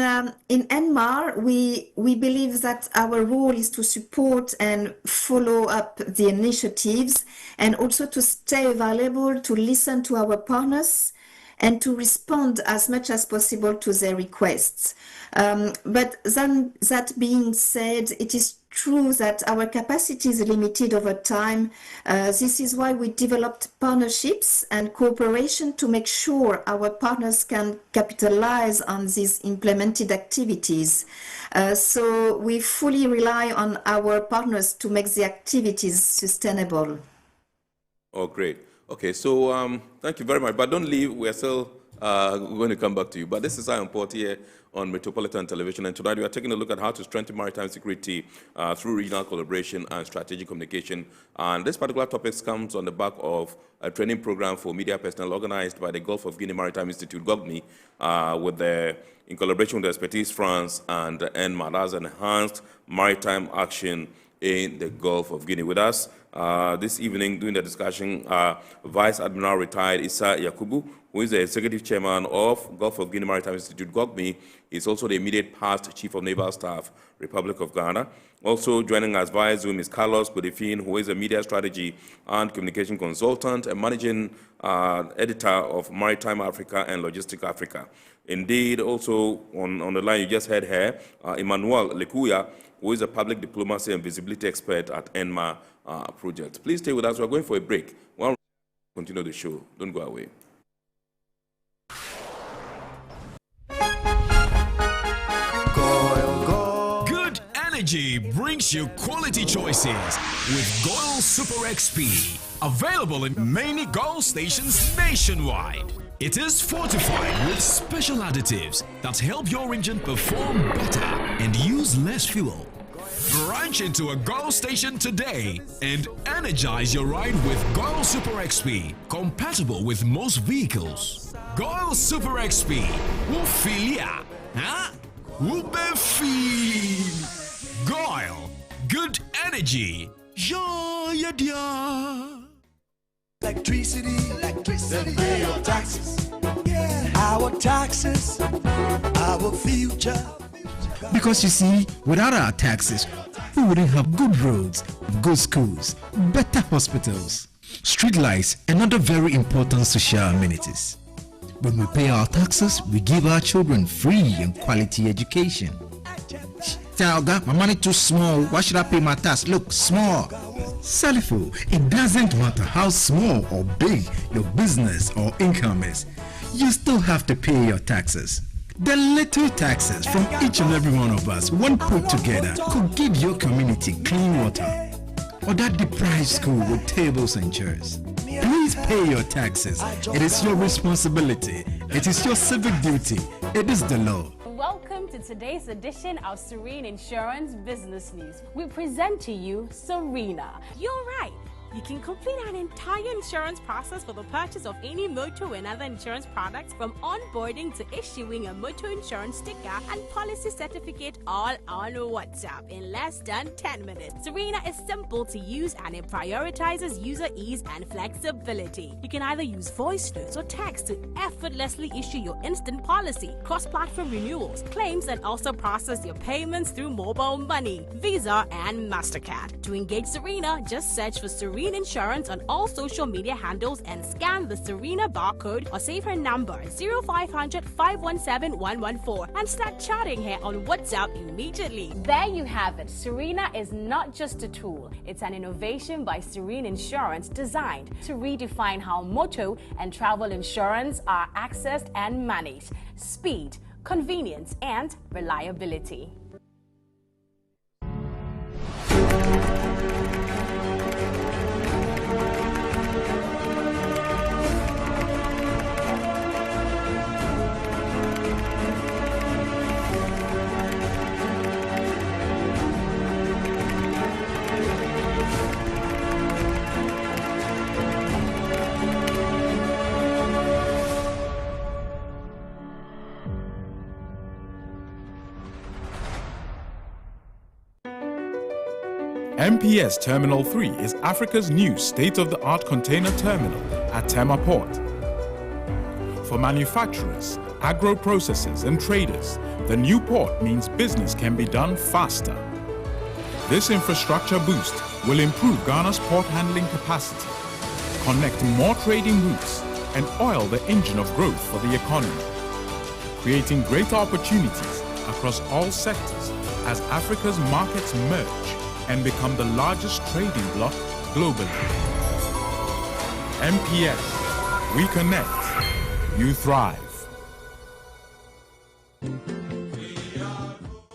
ENMAR, we believe that our role is to support and follow up the initiatives, and also to stay available to listen to our partners and to respond as much as possible to their requests. But then, that being said, it is true that our capacity is limited over time. This is why we developed partnerships and cooperation to make sure our partners can capitalize on these implemented activities. So we fully rely on our partners to make the activities sustainable. Oh, great. Okay, so thank you very much. But don't leave. We're still going to come back to you. But this is Ian Port here on Metropolitan Television, and tonight we are taking a look at how to strengthen maritime security through regional collaboration and strategic communication. And this particular topic comes on the back of a training program for media personnel organized by the Gulf of Guinea Maritime Institute, GOGMI, in collaboration with Expertise France and ENMA. That's Enhanced Maritime Action in the Gulf of Guinea. With us this evening during the discussion, Vice Admiral Retired Issa Yakubu, who is the Executive Chairman of Gulf of Guinea Maritime Institute, GOGMI, is also the immediate past Chief of Naval Staff, Republic of Ghana. Also joining us via Zoom is Carlos Godefin, who is a media strategy and communication consultant and managing editor of Maritime Africa and Logistic Africa. Indeed, also on the line you just heard here, Emmanuel Lekuya, who is a public diplomacy and visibility expert at ENMA project. Please stay with us. We're going for a break. While we continue the show, don't go away. Good energy brings you quality choices with Goil Super XP. Available in many Goil stations nationwide. It is fortified with special additives that help your engine perform better and use less fuel. Branch into a Goil station today and energize your ride with Goil Super XP, compatible with most vehicles. Goil Super XP, Wufilia, huh? Wubefi. Goil, good energy. Joya dia. Electricity, then pay your taxes. Yeah. Our taxes, our future. Because you see, without our taxes, we wouldn't have good roads, good schools, better hospitals, street lights, and other very important social amenities. When we pay our taxes, we give our children free and quality education. Talga, my money too small. Why should I pay my tax? Look, small. Salifo, it doesn't matter how small or big your business or income is. You still have to pay your taxes. The little taxes from each and every one of us, when put together, could give your community clean water or that deprived school with tables and chairs. Please pay your taxes. It is your responsibility. It is your civic duty. It is the law. Welcome to today's edition of Serene Insurance Business News. We present to you Serena. You're right. You can complete an entire insurance process for the purchase of any motor and other insurance products, from onboarding to issuing a motor insurance sticker and policy certificate, all on WhatsApp in less than 10 minutes. Serena is simple to use and it prioritizes user ease and flexibility. You can either use voice notes or text to effortlessly issue your instant policy, cross-platform renewals, claims, and also process your payments through mobile money, Visa, and MasterCard. To engage Serena, just search for Serena Insurance on all social media handles and scan the Serena barcode or save her number 0500 517 114 and start chatting her on WhatsApp immediately. There you have it. Serena is not just a tool, it's an innovation by Serena Insurance designed to redefine how motor and travel insurance are accessed and managed. Speed, convenience, and reliability. MPS Terminal 3 is Africa's new state-of-the-art container terminal at Tema Port. For manufacturers, agro-processors and traders, the new port means business can be done faster. This infrastructure boost will improve Ghana's port handling capacity, connect more trading routes, and oil the engine of growth for the economy, creating greater opportunities across all sectors as Africa's markets merge and become the largest trading bloc globally. MPS, we connect, you thrive.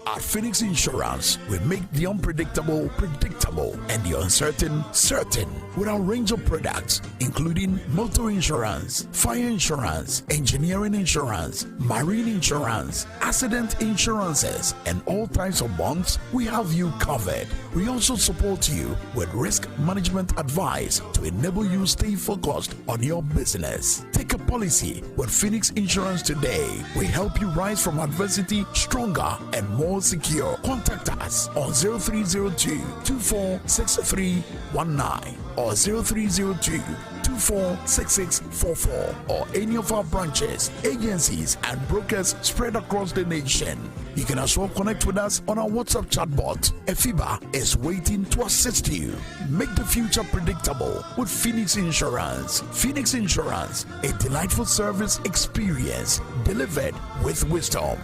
At Phoenix Insurance, we make the unpredictable predictable and the uncertain certain with our range of products, including motor insurance, fire insurance, engineering insurance, marine insurance, accident insurances, and all types of bonds. We have you covered. We also support you with risk management advice to enable you stay focused on your business. Take a policy with Phoenix Insurance today. We help you rise from adversity stronger and more secure. Contact us on 0302 246319 or 0302 246644 or any of our branches, agencies, and brokers spread across the nation. You can as well connect with us on our WhatsApp chatbot. Efiba is waiting to assist you. Make the future predictable with Phoenix Insurance. Phoenix Insurance, a delightful service experience delivered with wisdom.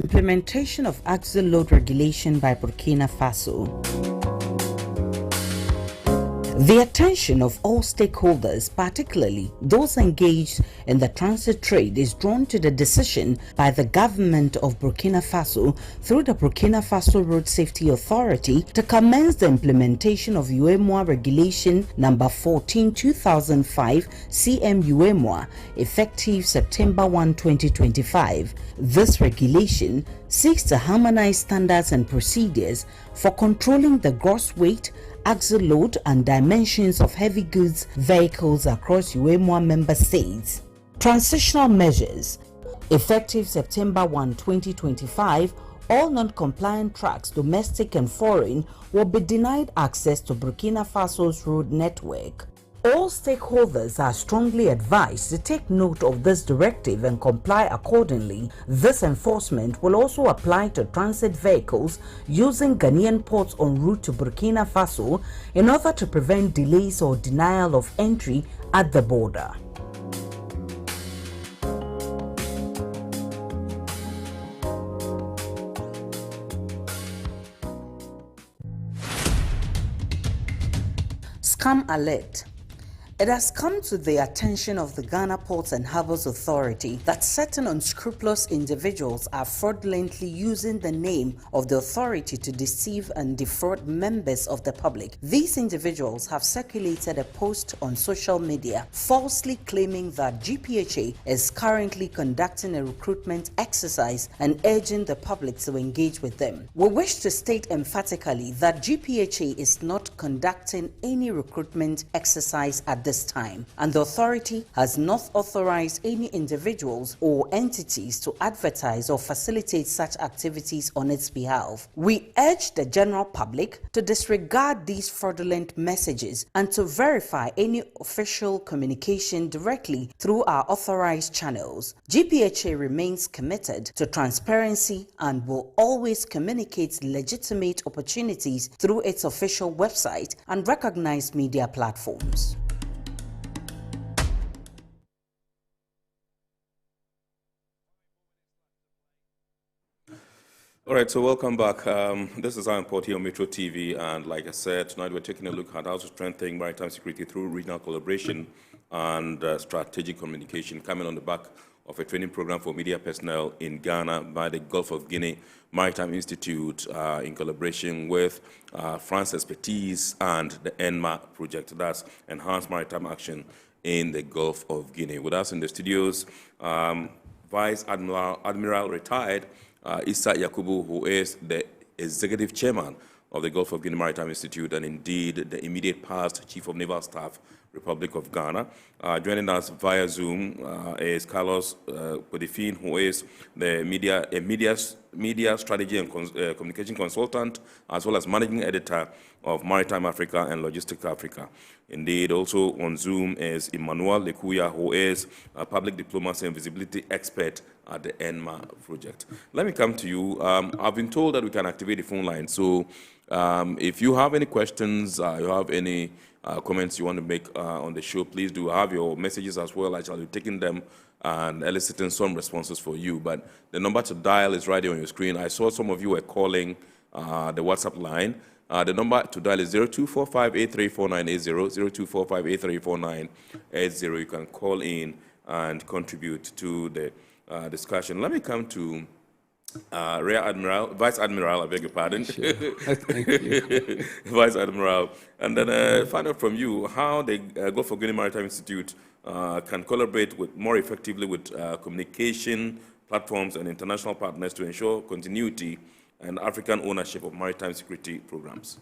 Implementation of axle load regulation by Burkina Faso. The attention of all stakeholders, particularly those engaged in the transit trade, is drawn to the decision by the government of Burkina Faso through the Burkina Faso Road Safety Authority to commence the implementation of UEMOA Regulation number 14/2005 CM UEMOA effective September 1, 2025. This regulation seeks to harmonize standards and procedures for controlling the gross weight, axle load, and dimensions of heavy goods vehicles across UEMOA member states. Transitional measures. Effective September 1, 2025, all non-compliant trucks, domestic and foreign, will be denied access to Burkina Faso's road network. All stakeholders are strongly advised to take note of this directive and comply accordingly. This enforcement will also apply to transit vehicles using Ghanaian ports en route to Burkina Faso in order to prevent delays or denial of entry at the border. Scam alert. It has come to the attention of the Ghana Ports and Harbours Authority that certain unscrupulous individuals are fraudulently using the name of the authority to deceive and defraud members of the public. These individuals have circulated a post on social media falsely claiming that GPHA is currently conducting a recruitment exercise and urging the public to engage with them. We wish to state emphatically that GPHA is not conducting any recruitment exercise at this time, and the authority has not authorized any individuals or entities to advertise or facilitate such activities on its behalf. We urge the general public to disregard these fraudulent messages and to verify any official communication directly through our authorized channels. GPHA remains committed to transparency and will always communicate legitimate opportunities through its official website and recognized media platforms. All right, so welcome back. This is our report here on Metro TV, and like I said, tonight we're taking a look at how to strengthen maritime security through regional collaboration and strategic communication, coming on the back of a training program for media personnel in Ghana by the Gulf of Guinea Maritime Institute in collaboration with France Expertise and the ENMA project, that's Enhanced Maritime Action in the Gulf of Guinea. With us in the studios, Vice Admiral Retired Issa Yakubu, who is the Executive Chairman of the Gulf of Guinea Maritime Institute and indeed the immediate past Chief of Naval Staff, Republic of Ghana. Joining us via Zoom is Carlos Podifin, who is the media strategy and communication consultant, as well as managing editor of Maritime Africa and Logistics Africa. Indeed, also on Zoom is Emmanuel Lekuya, who is a public diplomacy and visibility expert at the ENMA project. Let me come to you. I've been told that we can activate the phone line. So if you have any questions, you have any comments you want to make on the show, please do have your messages as well. I shall be taking them and eliciting some responses for you. But the number to dial is right here on your screen. I saw some of you were calling the WhatsApp line. The number to dial is 0245-834980, 0245-834980. You can call in and contribute to the discussion. Let me come to Vice Admiral, I beg your pardon. Sure. Thank you. Vice Admiral. And then find out from you how the Gulf of Guinea Maritime Institute can collaborate more effectively with communication platforms and international partners to ensure continuity and African ownership of maritime security programs.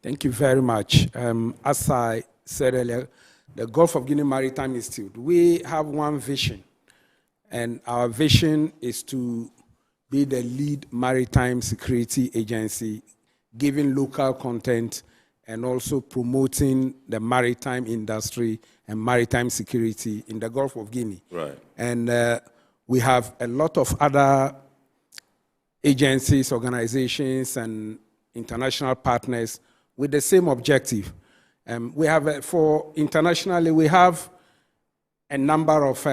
Thank you very much. As I said earlier, the Gulf of Guinea Maritime Institute, we have one vision, and our vision is to be the lead maritime security agency, giving local content and also promoting the maritime industry and maritime security in the Gulf of Guinea. Right. And we have a lot of other agencies, organizations, and international partners with the same objective. We have, internationally, we have a number of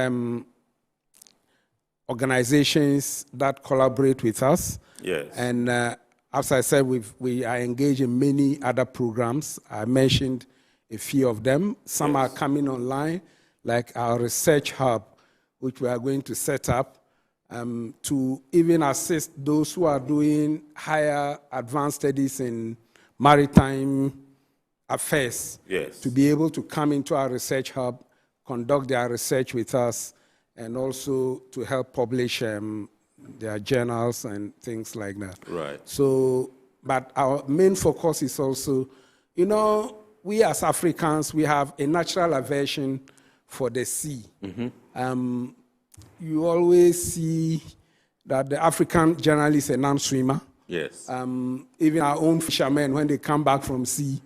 organizations that collaborate with us. Yes. And as I said, we are engaged in many other programs. I mentioned a few of them. Some are coming online, like our research hub, which we are going to set up to even assist those who are doing higher advanced studies in maritime affairs. Yes. To be able to come into our research hub, conduct their research with us, and also to help publish their journals and things like that. Right. So, but our main focus is also, we as Africans, we have a natural aversion for the sea. Mm-hmm. You always see that the African generally is a non-swimmer. Yes. Even our own fishermen, when they come back from sea,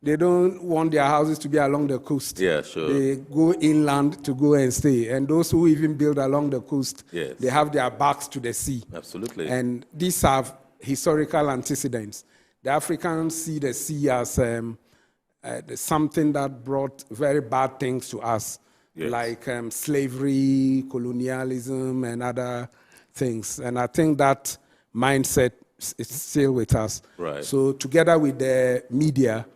they don't want their houses to be along the coast. Yeah, sure. They go inland to go and stay. And those who even build along the coast, yes, they have their backs to the sea. Absolutely. And these have historical antecedents. The Africans see the sea as something that brought very bad things to us, yes, like slavery, colonialism, and other things. And I think that mindset it's still with us. Right. So together with the media,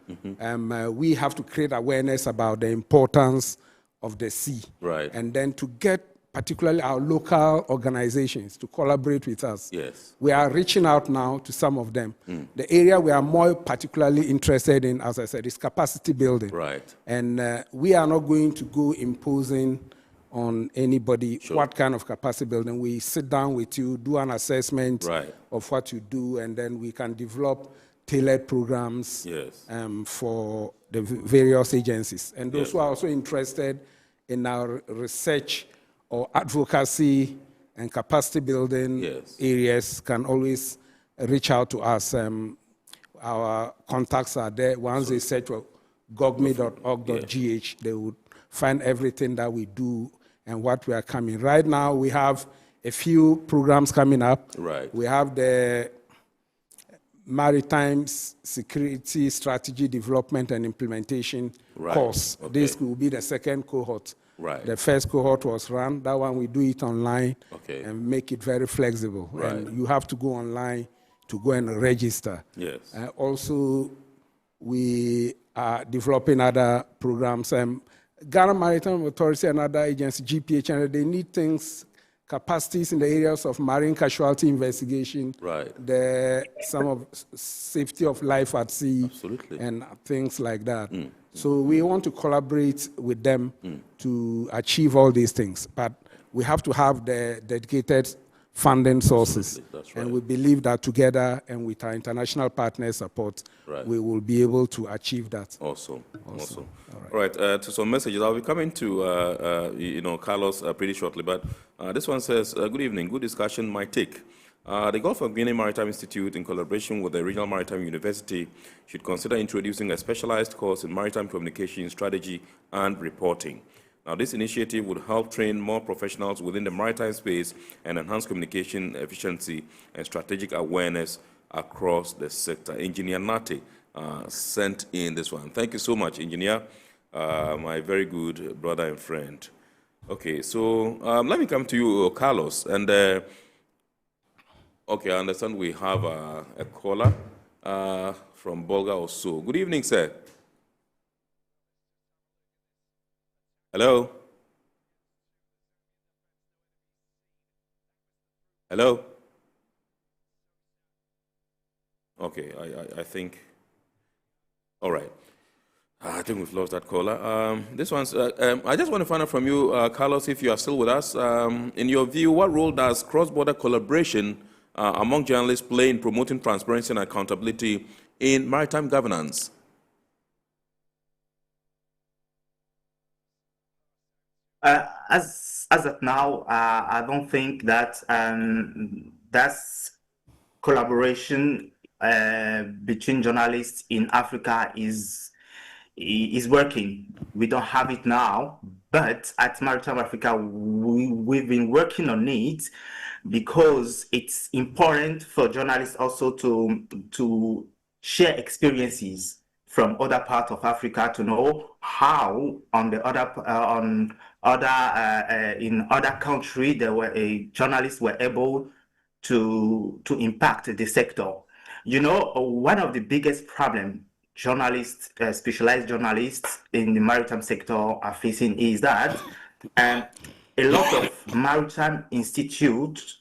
we have to create awareness about the importance of the sea. Right. And then to get particularly our local organizations to collaborate with us. Yes. We are reaching out now to some of them. The area we are more particularly interested in, as I said, is capacity building. Right. And we are not going to go imposing on anybody what kind of capacity building. We sit down with you, do an assessment of what you do, and then we can develop tailored programs for the various agencies. And those who are also interested in our research or advocacy and capacity building areas can always reach out to us. Our contacts are there. Once they search for gogme.org.gh, they would find everything that we do and what we are coming. Right now, we have a few programs coming up. Right. We have the Maritime Security Strategy Development and Implementation course. Okay. This will be the second cohort. Right. The first cohort was run. That one we do it online and make it very flexible. Right. And you have to go online to go and register. Yes. Also, we are developing other programs. Ghana Maritime Authority and other agencies, GPHA, they need things, capacities in the areas of marine casualty investigation, some of safety of life at sea, and things like that. So we want to collaborate with them to achieve all these things, but we have to have the dedicated funding sources. And we believe that together and with our international partners' support, we will be able to achieve that. Awesome. All right. To some messages, I'll be coming to Carlos pretty shortly, but this one says, good evening, good discussion, my take. The Gulf of Guinea Maritime Institute, in collaboration with the Regional Maritime University, should consider introducing a specialized course in maritime communication strategy and reporting. Now, this initiative would help train more professionals within the maritime space and enhance communication efficiency and strategic awareness across the sector. Engineer Nate sent in this one. Thank you so much, Engineer, my very good brother and friend. Okay, so let me come to you, Carlos. And okay, I understand we have a caller from Bolga also. Good evening, sir. Hello? Hello? Okay, I think, all right. I think we've lost that caller. This one's, I just want to find out from you, Carlos, if you are still with us. In your view, what role does cross-border collaboration among journalists play in promoting transparency and accountability in maritime governance? As of now, I don't think that that's collaboration between journalists in Africa is working. We don't have it now, but at Maritime Africa, we've been working on it because it's important for journalists also to share experiences from other parts of Africa, to know how on the other in other countries journalists were able to impact the sector. You know, one of the biggest problems journalists, specialized journalists in the maritime sector are facing is that a lot of maritime institutions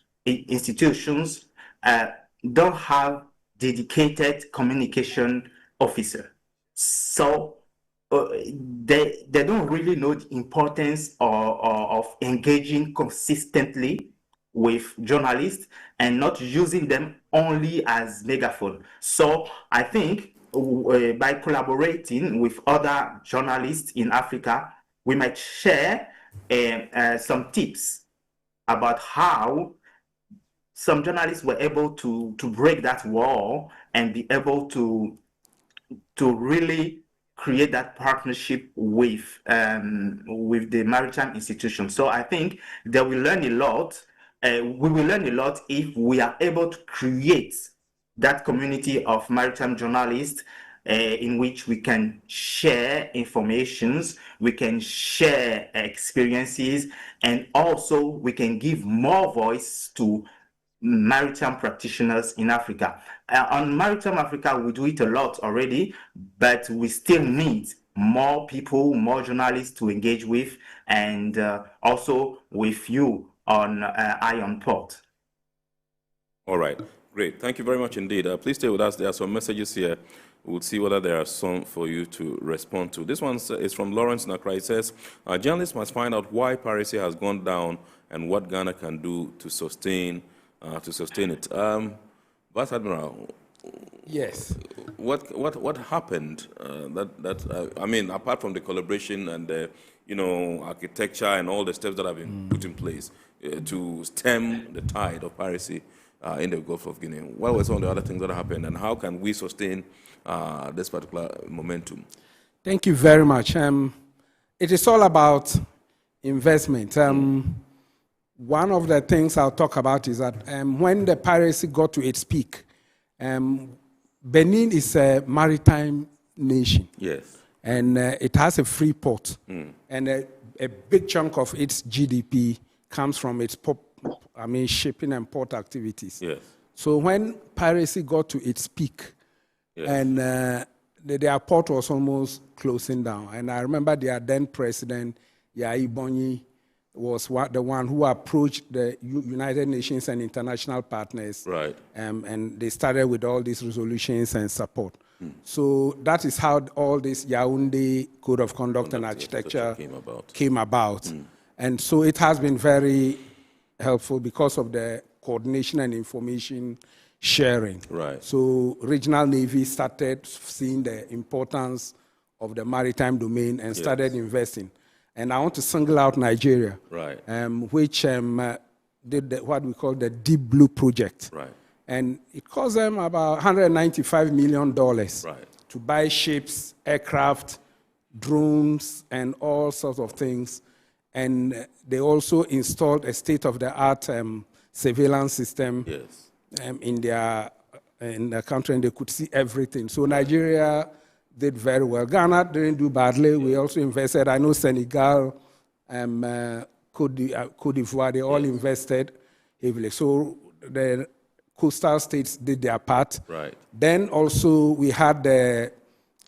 don't have dedicated communication officer. So they don't really know the importance of engaging consistently with journalists and not using them only as megaphone. So I think by collaborating with other journalists in Africa, we might share some tips about how some journalists were able to break that wall and be able to really create that partnership with the maritime institution. So I think they will learn a lot. We will learn a lot if we are able to create that community of maritime journalists in which we can share informations, we can share experiences, and also we can give more voice to maritime practitioners in Africa. On Maritime Africa, we do it a lot already, but we still need more people, more journalists to engage with, and also with you on Eye on Port. All right, great. Thank you very much indeed. Please stay with us. There are some messages here. We'll see whether there are some for you to respond to. This one is from Lawrence Nakra. It says, journalists must find out why piracy has gone down and what Ghana can do to sustain it. Vice Admiral, yes. What happened? I mean, apart from the collaboration and the architecture and all the steps that have been put in place to stem the tide of piracy in the Gulf of Guinea, what were some of the other things that happened, and how can we sustain this particular momentum? Thank you very much. It is all about investment. One of the things I'll talk about is that when the piracy got to its peak, Benin is a maritime nation. Yes. And it has a free port. And a big chunk of its GDP comes from its shipping and port activities. Yes. So when piracy got to its peak, yes, and their port was almost closing down. And I remember their then president, Yayi Bonyi, was the one who approached the United Nations and international partners. Right. And they started with all these resolutions and support. So that is how all this Yaoundé Code of Conduct and Architecture came about. And so it has been very helpful because of the coordination and information sharing. Right. So regional navy started seeing the importance of the maritime domain and started investing. And I want to single out Nigeria, right, which did what we call the Deep Blue Project. Right. And it cost them about $195 million right, to buy ships, aircraft, drones, and all sorts of things. And they also installed a state-of-the-art surveillance system, yes, in the country, and they could see everything. So Nigeria did very well. Ghana didn't do badly. Yeah. We also invested. I know Senegal, Cote d'Ivoire, they all invested heavily. So the coastal states did their part. Right. Then also we had the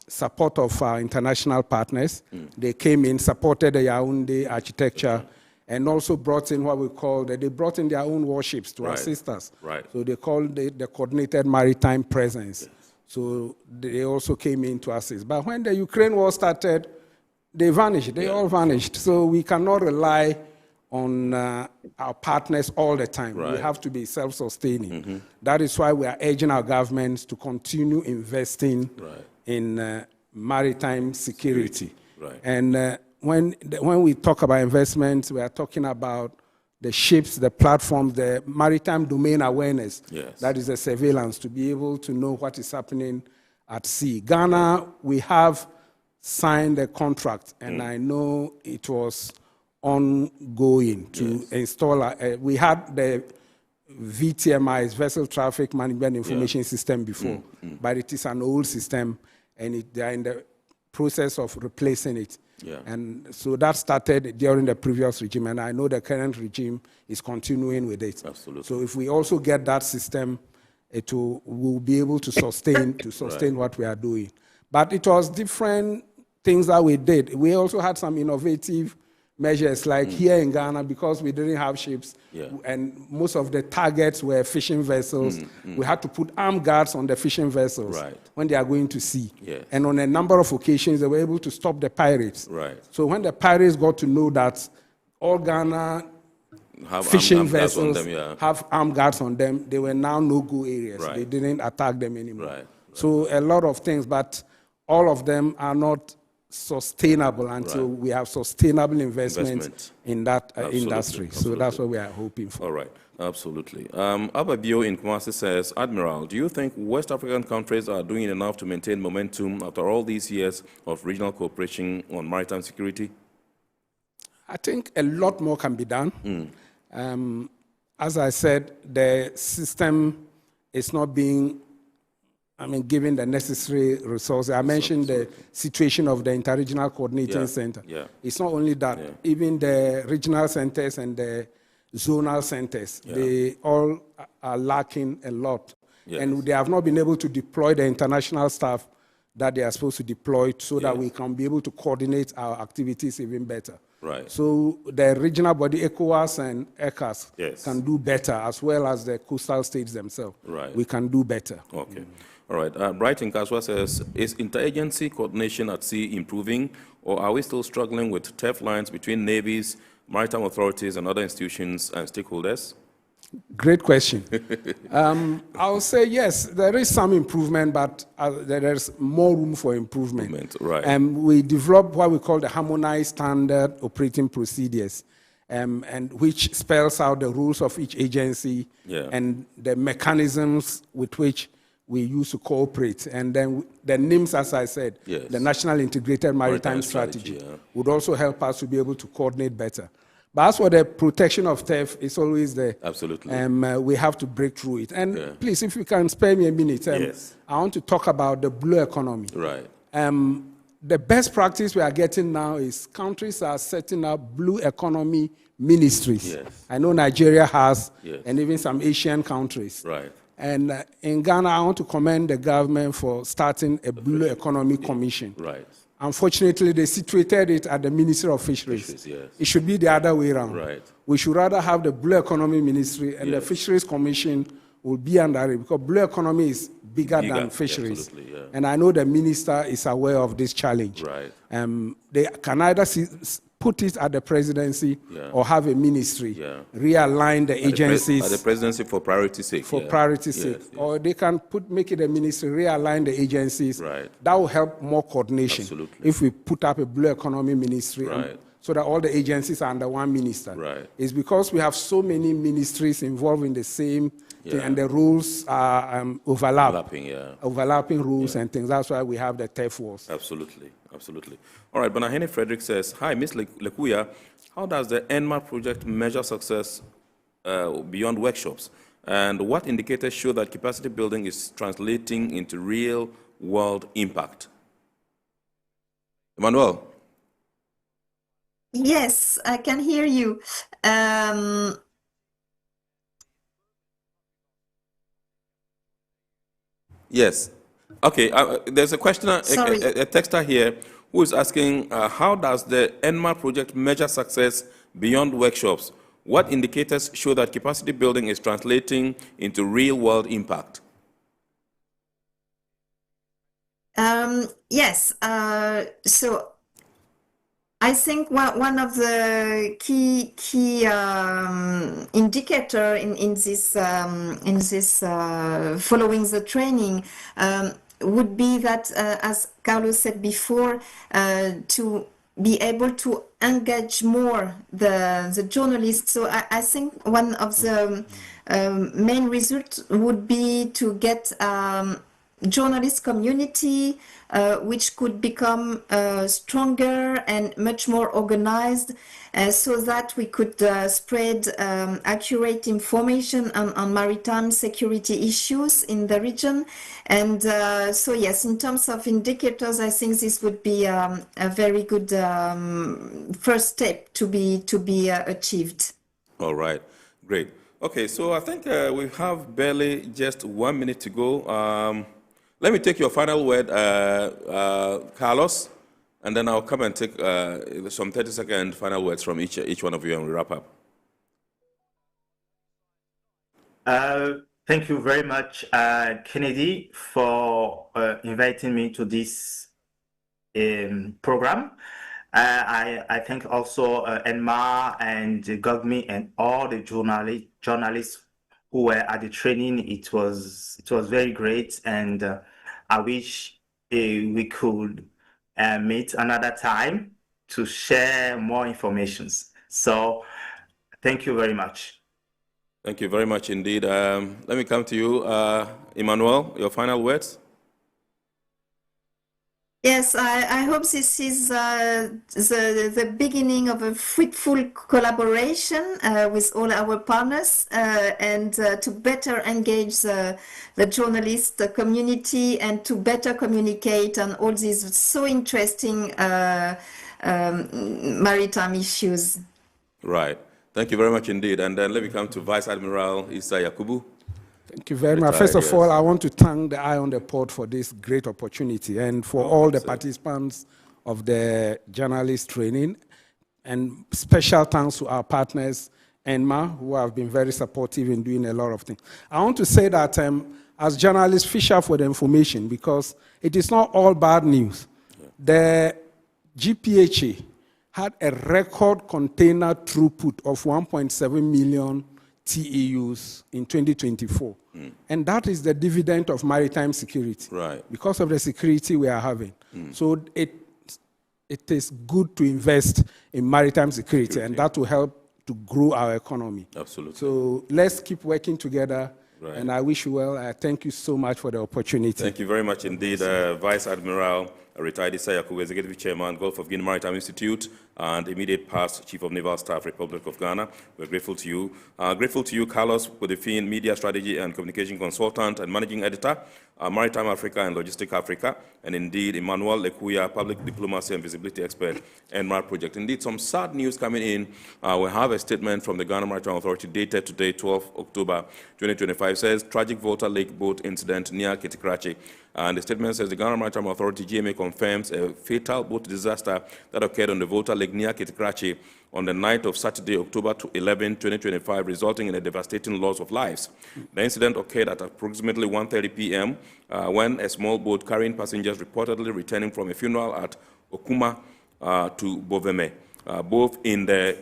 support of our international partners. They came in, supported the Yaoundé architecture, and also brought in what we call, they brought in their own warships to assist us. Right. So they called it the Coordinated Maritime Presence. Yes. So they also came in to assist. But when the Ukraine war started, they vanished. They all vanished. So we cannot rely on our partners all the time. Right. We have to be self-sustaining. That is why we are urging our governments to continue investing in maritime security. Right. And when we talk about investments, we are talking about the ships, the platforms, the maritime domain awareness. Yes. That is the surveillance, to be able to know what is happening at sea. Ghana, we have signed a contract, and I know it was ongoing to install. We had the VTMI's Vessel Traffic Management Information System before, but it is an old system, and they are in the process of replacing it. Yeah. And so that started during the previous regime, and I know the current regime is continuing with it. Absolutely. So if we also get that system, we'll be able to sustain what we are doing. But it was different things that we did. We also had some innovative measures, like here in Ghana, because we didn't have ships, and most of the targets were fishing vessels. We had to put armed guards on the fishing vessels when they are going to sea. Yes. And on a number of occasions, they were able to stop the pirates. Right. So when the pirates got to know that all Ghana fishing vessels have armed guards on them, they were now no-go areas. Right. They didn't attack them anymore. Right. So a lot of things, but all of them are not sustainable until we have sustainable investment in that industry. So that's what we are hoping for. All right, absolutely. Ababio in Kumasi says, Admiral, do you think West African countries are doing enough to maintain momentum after all these years of regional cooperation on maritime security? I think a lot more can be done. As I said, the system is not being given the necessary resources. I mentioned the situation of the Interregional Coordinating Center. Yeah. It's not only that, even the regional centers and the zonal centers. Yeah. They all are lacking a lot. Yes. And they have not been able to deploy the international staff that they are supposed to deploy so that we can be able to coordinate our activities even better. Right. So the regional body, ECOWAS and ECAS, can do better, as well as the coastal states themselves. Right. We can do better. Okay. All right. Brighton Kaswa says, is interagency coordination at sea improving, or are we still struggling with tough lines between navies, maritime authorities, and other institutions and stakeholders? Great question. I'll say yes, there is some improvement, but there's more room for improvement. Right. We developed what we call the harmonized standard operating procedures, and which spells out the rules of each agency and the mechanisms with which we use to cooperate. And then the NIMS, as I said, the National Integrated Maritime Strategy, would also help us to be able to coordinate better. But as for the protection of theft, it's always there. Absolutely. We have to break through it. And please, if you can spare me a minute, I want to talk about the blue economy. Right. The best practice we are getting now is countries are setting up blue economy ministries. Yes. I know Nigeria has, and even some Asian countries. Right. And in Ghana, I want to commend the government for starting a blue economy commission. Right. Unfortunately, they situated it at the Ministry of Fisheries. It should be the other way around. Right. We should rather have the Blue Economy Ministry, and the Fisheries Commission will be under it, because blue economy is bigger than fisheries. And I know the minister is aware of this challenge. Right. They can either put it at the presidency or have a ministry, realign the agencies. At the presidency for priority sake. For priority sake. Or they can make it a ministry, realign the agencies. Right. That will help more coordination. Absolutely. If we put up a blue economy ministry, Right. so that all the agencies are under one minister. Right. It's because we have so many ministries involved in the same thing, and the rules are overlapping rules and things. That's why we have the TEF wars. Absolutely, absolutely. All right, Bonahene Frederick says, hi, Ms. Lekuya, how does the ENMA project measure success beyond workshops? And what indicators show that capacity building is translating into real-world impact? Emmanuel? Yes, I can hear you. Yes. Okay, there's a questioner, a texter here, who is asking, how does the ENMA project measure success beyond workshops? What indicators show that capacity building is translating into real-world impact? Yes, so I think one of the key indicator in this following the training would be that, as Carlos said before, to be able to engage more the journalists. So I think one of the main results would be to get journalist community which could become stronger and much more organized, so that we could spread accurate information on maritime security issues in the region. And so yes, in terms of indicators, I think this would be a very good first step to be achieved. All right, great. Okay, so I think we have barely just 1 minute to go. Let me take your final word, Carlos, and then I'll come and take some 30-second final words from each one of you, and we wrap up. Thank you very much, Kennedy, for inviting me to this program. I thank also ENMA and GOGMI and all the journalists who were at the training. It was very great, and I wish we could meet another time to share more information. So thank you very much. Thank you very much indeed. Let me come to you, Emmanuel, your final words. Yes, I hope this is the beginning of a fruitful collaboration with all our partners, and to better engage the journalist community and to better communicate on all these so interesting maritime issues. Right. Thank you very much indeed. And then let me come to Vice Admiral Issa Yakubu. Thank you very much. First of all, I want to thank the Eye on the Port for this great opportunity and for all the participants of the journalist training. And special thanks to our partners, ENMA, who have been very supportive in doing a lot of things. I want to say that as journalists, fish out for the information because it is not all bad news. The GPHA had a record container throughput of 1.7 million TEUs in 2024. And that is the dividend of maritime security. Right. Because of the security we are having. So it is good to invest in maritime security, and that will help to grow our economy. Absolutely. So let's keep working together. Right. And I wish you well. I thank you so much for the opportunity. Thank you very much indeed, Vice Admiral retired Issa Yakubu, Executive Chairman, Gulf of Guinea Maritime Institute, and immediate past Chief of Naval Staff, Republic of Ghana. We're grateful to you. Grateful to you, Carlos Podefin, Media Strategy and Communication Consultant and Managing Editor, Maritime Africa and Logistic Africa, and indeed Emmanuel Lekuya, Public Diplomacy and Visibility Expert, NMAR Project. Indeed, some sad news coming in. We have a statement from the Ghana Maritime Authority dated today, 12 October 2025, says, tragic Volta Lake boat incident near Kitikrachi. And the statement says the Ghana Maritime Authority, GMA, confirms a fatal boat disaster that occurred on the Volta Lake near Kitikrachi on the night of Saturday, October 11, 2025, resulting in a devastating loss of lives. The incident occurred at approximately 1:30 p.m. When a small boat carrying passengers reportedly returning from a funeral at Okuma to Bovime, both in the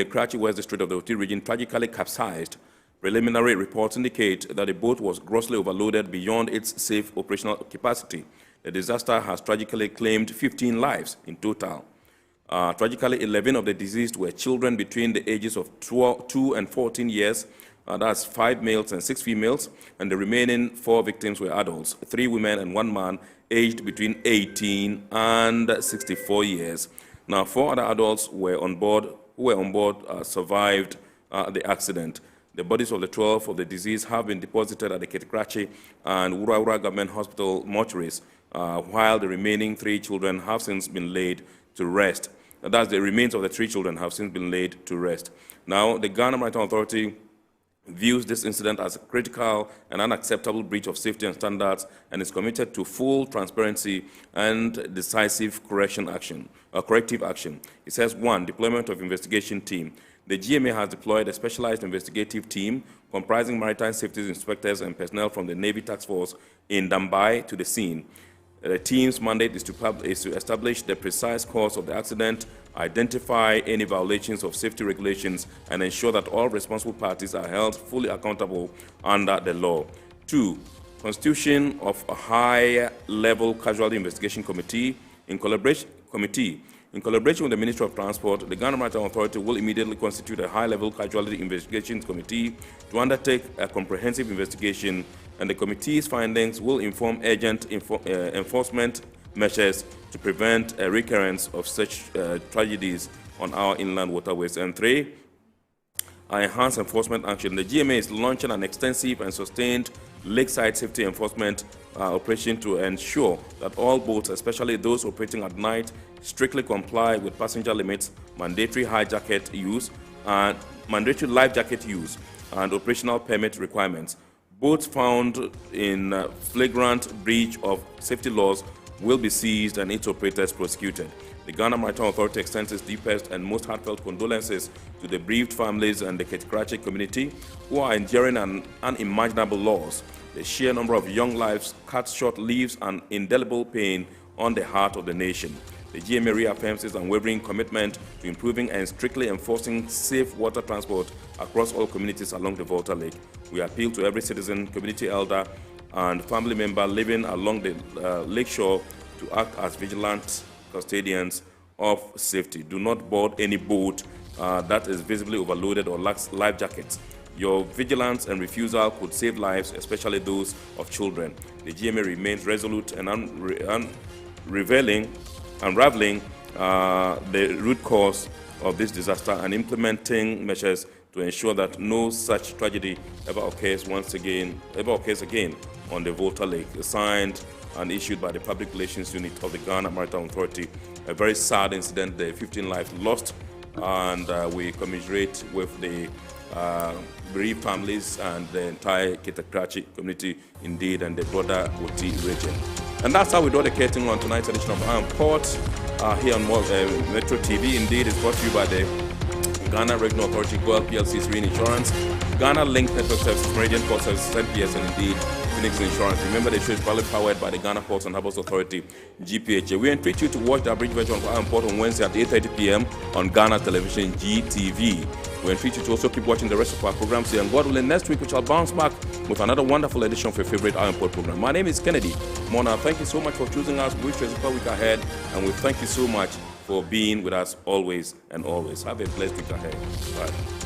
Karachi West District of the Oti region, tragically capsized. Preliminary reports indicate that the boat was grossly overloaded beyond its safe operational capacity. The disaster has tragically claimed 15 lives in total. Tragically, 11 of the deceased were children between the ages of 2 and 14 years. That's 5 males and 6 females. And the remaining 4 victims were adults, 3 women and 1 man, aged between 18 and 64 years. Now, 4 other adults who were on board survived the accident. The bodies of the 12 of the deceased have been deposited at the Kitikrachi and Ura Government Hospital mortuaries, while the remaining 3 children have since been laid to rest. That's the remains of the 3 children have since been laid to rest. Now, the Ghana Maritime Authority views this incident as a critical and unacceptable breach of safety and standards and is committed to full transparency and decisive corrective action. It says, 1, deployment of investigation team. The GMA has deployed a specialized investigative team comprising maritime safety inspectors and personnel from the Navy Task Force in Dambai to the scene. The team's mandate is to establish the precise cause of the accident, identify any violations of safety regulations, and ensure that all responsible parties are held fully accountable under the law. 2, constitution of a high-level casualty investigation committee. In collaboration with the Ministry of Transport, the Ghana Maritime Authority will immediately constitute a high-level casualty investigations committee to undertake a comprehensive investigation, and the committee's findings will inform urgent enforcement measures to prevent a recurrence of such tragedies on our inland waterways. And 3, enhanced enforcement action. The GMA is launching an extensive and sustained lakeside safety enforcement operation to ensure that all boats, especially those operating at night, strictly comply with passenger limits, mandatory life jacket use, and operational permit requirements. Boats found in flagrant breach of safety laws will be seized and its operators prosecuted. The Ghana Maritime Authority extends its deepest and most heartfelt condolences to the bereaved families and the Kitikrachi community who are enduring an unimaginable loss. The sheer number of young lives cut short leaves an indelible pain on the heart of the nation. The GMA reaffirms its unwavering commitment to improving and strictly enforcing safe water transport across all communities along the Volta Lake. We appeal to every citizen, community elder, and family member living along the lakeshore to act as vigilant custodians of safety. Do not board any boat that is visibly overloaded or lacks life jackets. Your vigilance and refusal could save lives, especially those of children. The GMA remains resolute and unraveling the root cause of this disaster and implementing measures to ensure that no such tragedy ever occurs again on the Volta Lake. Signed and issued by the Public Relations Unit of the Ghana Maritime Authority. A very sad incident, the 15 lives lost and we commiserate with the bereaved families and the entire Kitakrachi community, indeed, and the broader Oti region. And that's how we do the catering on tonight's edition of Iron Port here on Metro TV. Indeed, it's brought to you by the Ghana Regional Authority, Goel PLC, Serene Insurance, Ghana Link Network Services, Meridian Port Services, MPS, and indeed Phoenix Insurance. Remember, the show is proudly powered by the Ghana Ports and Harbours Authority, GPHA. We entreat you to watch the abridged version of Iron Port on Wednesday at 8:30 p.m. on Ghana Television, GTV. We entreat you to also keep watching the rest of our programs here. And God willing, next week we shall bounce back with another wonderful edition of your favorite Iron Port program. My name is Kennedy Mona. Thank you so much for choosing us. We wish you a super week ahead, and we thank you so much for being with us always and always. Have a blessed week ahead. Bye.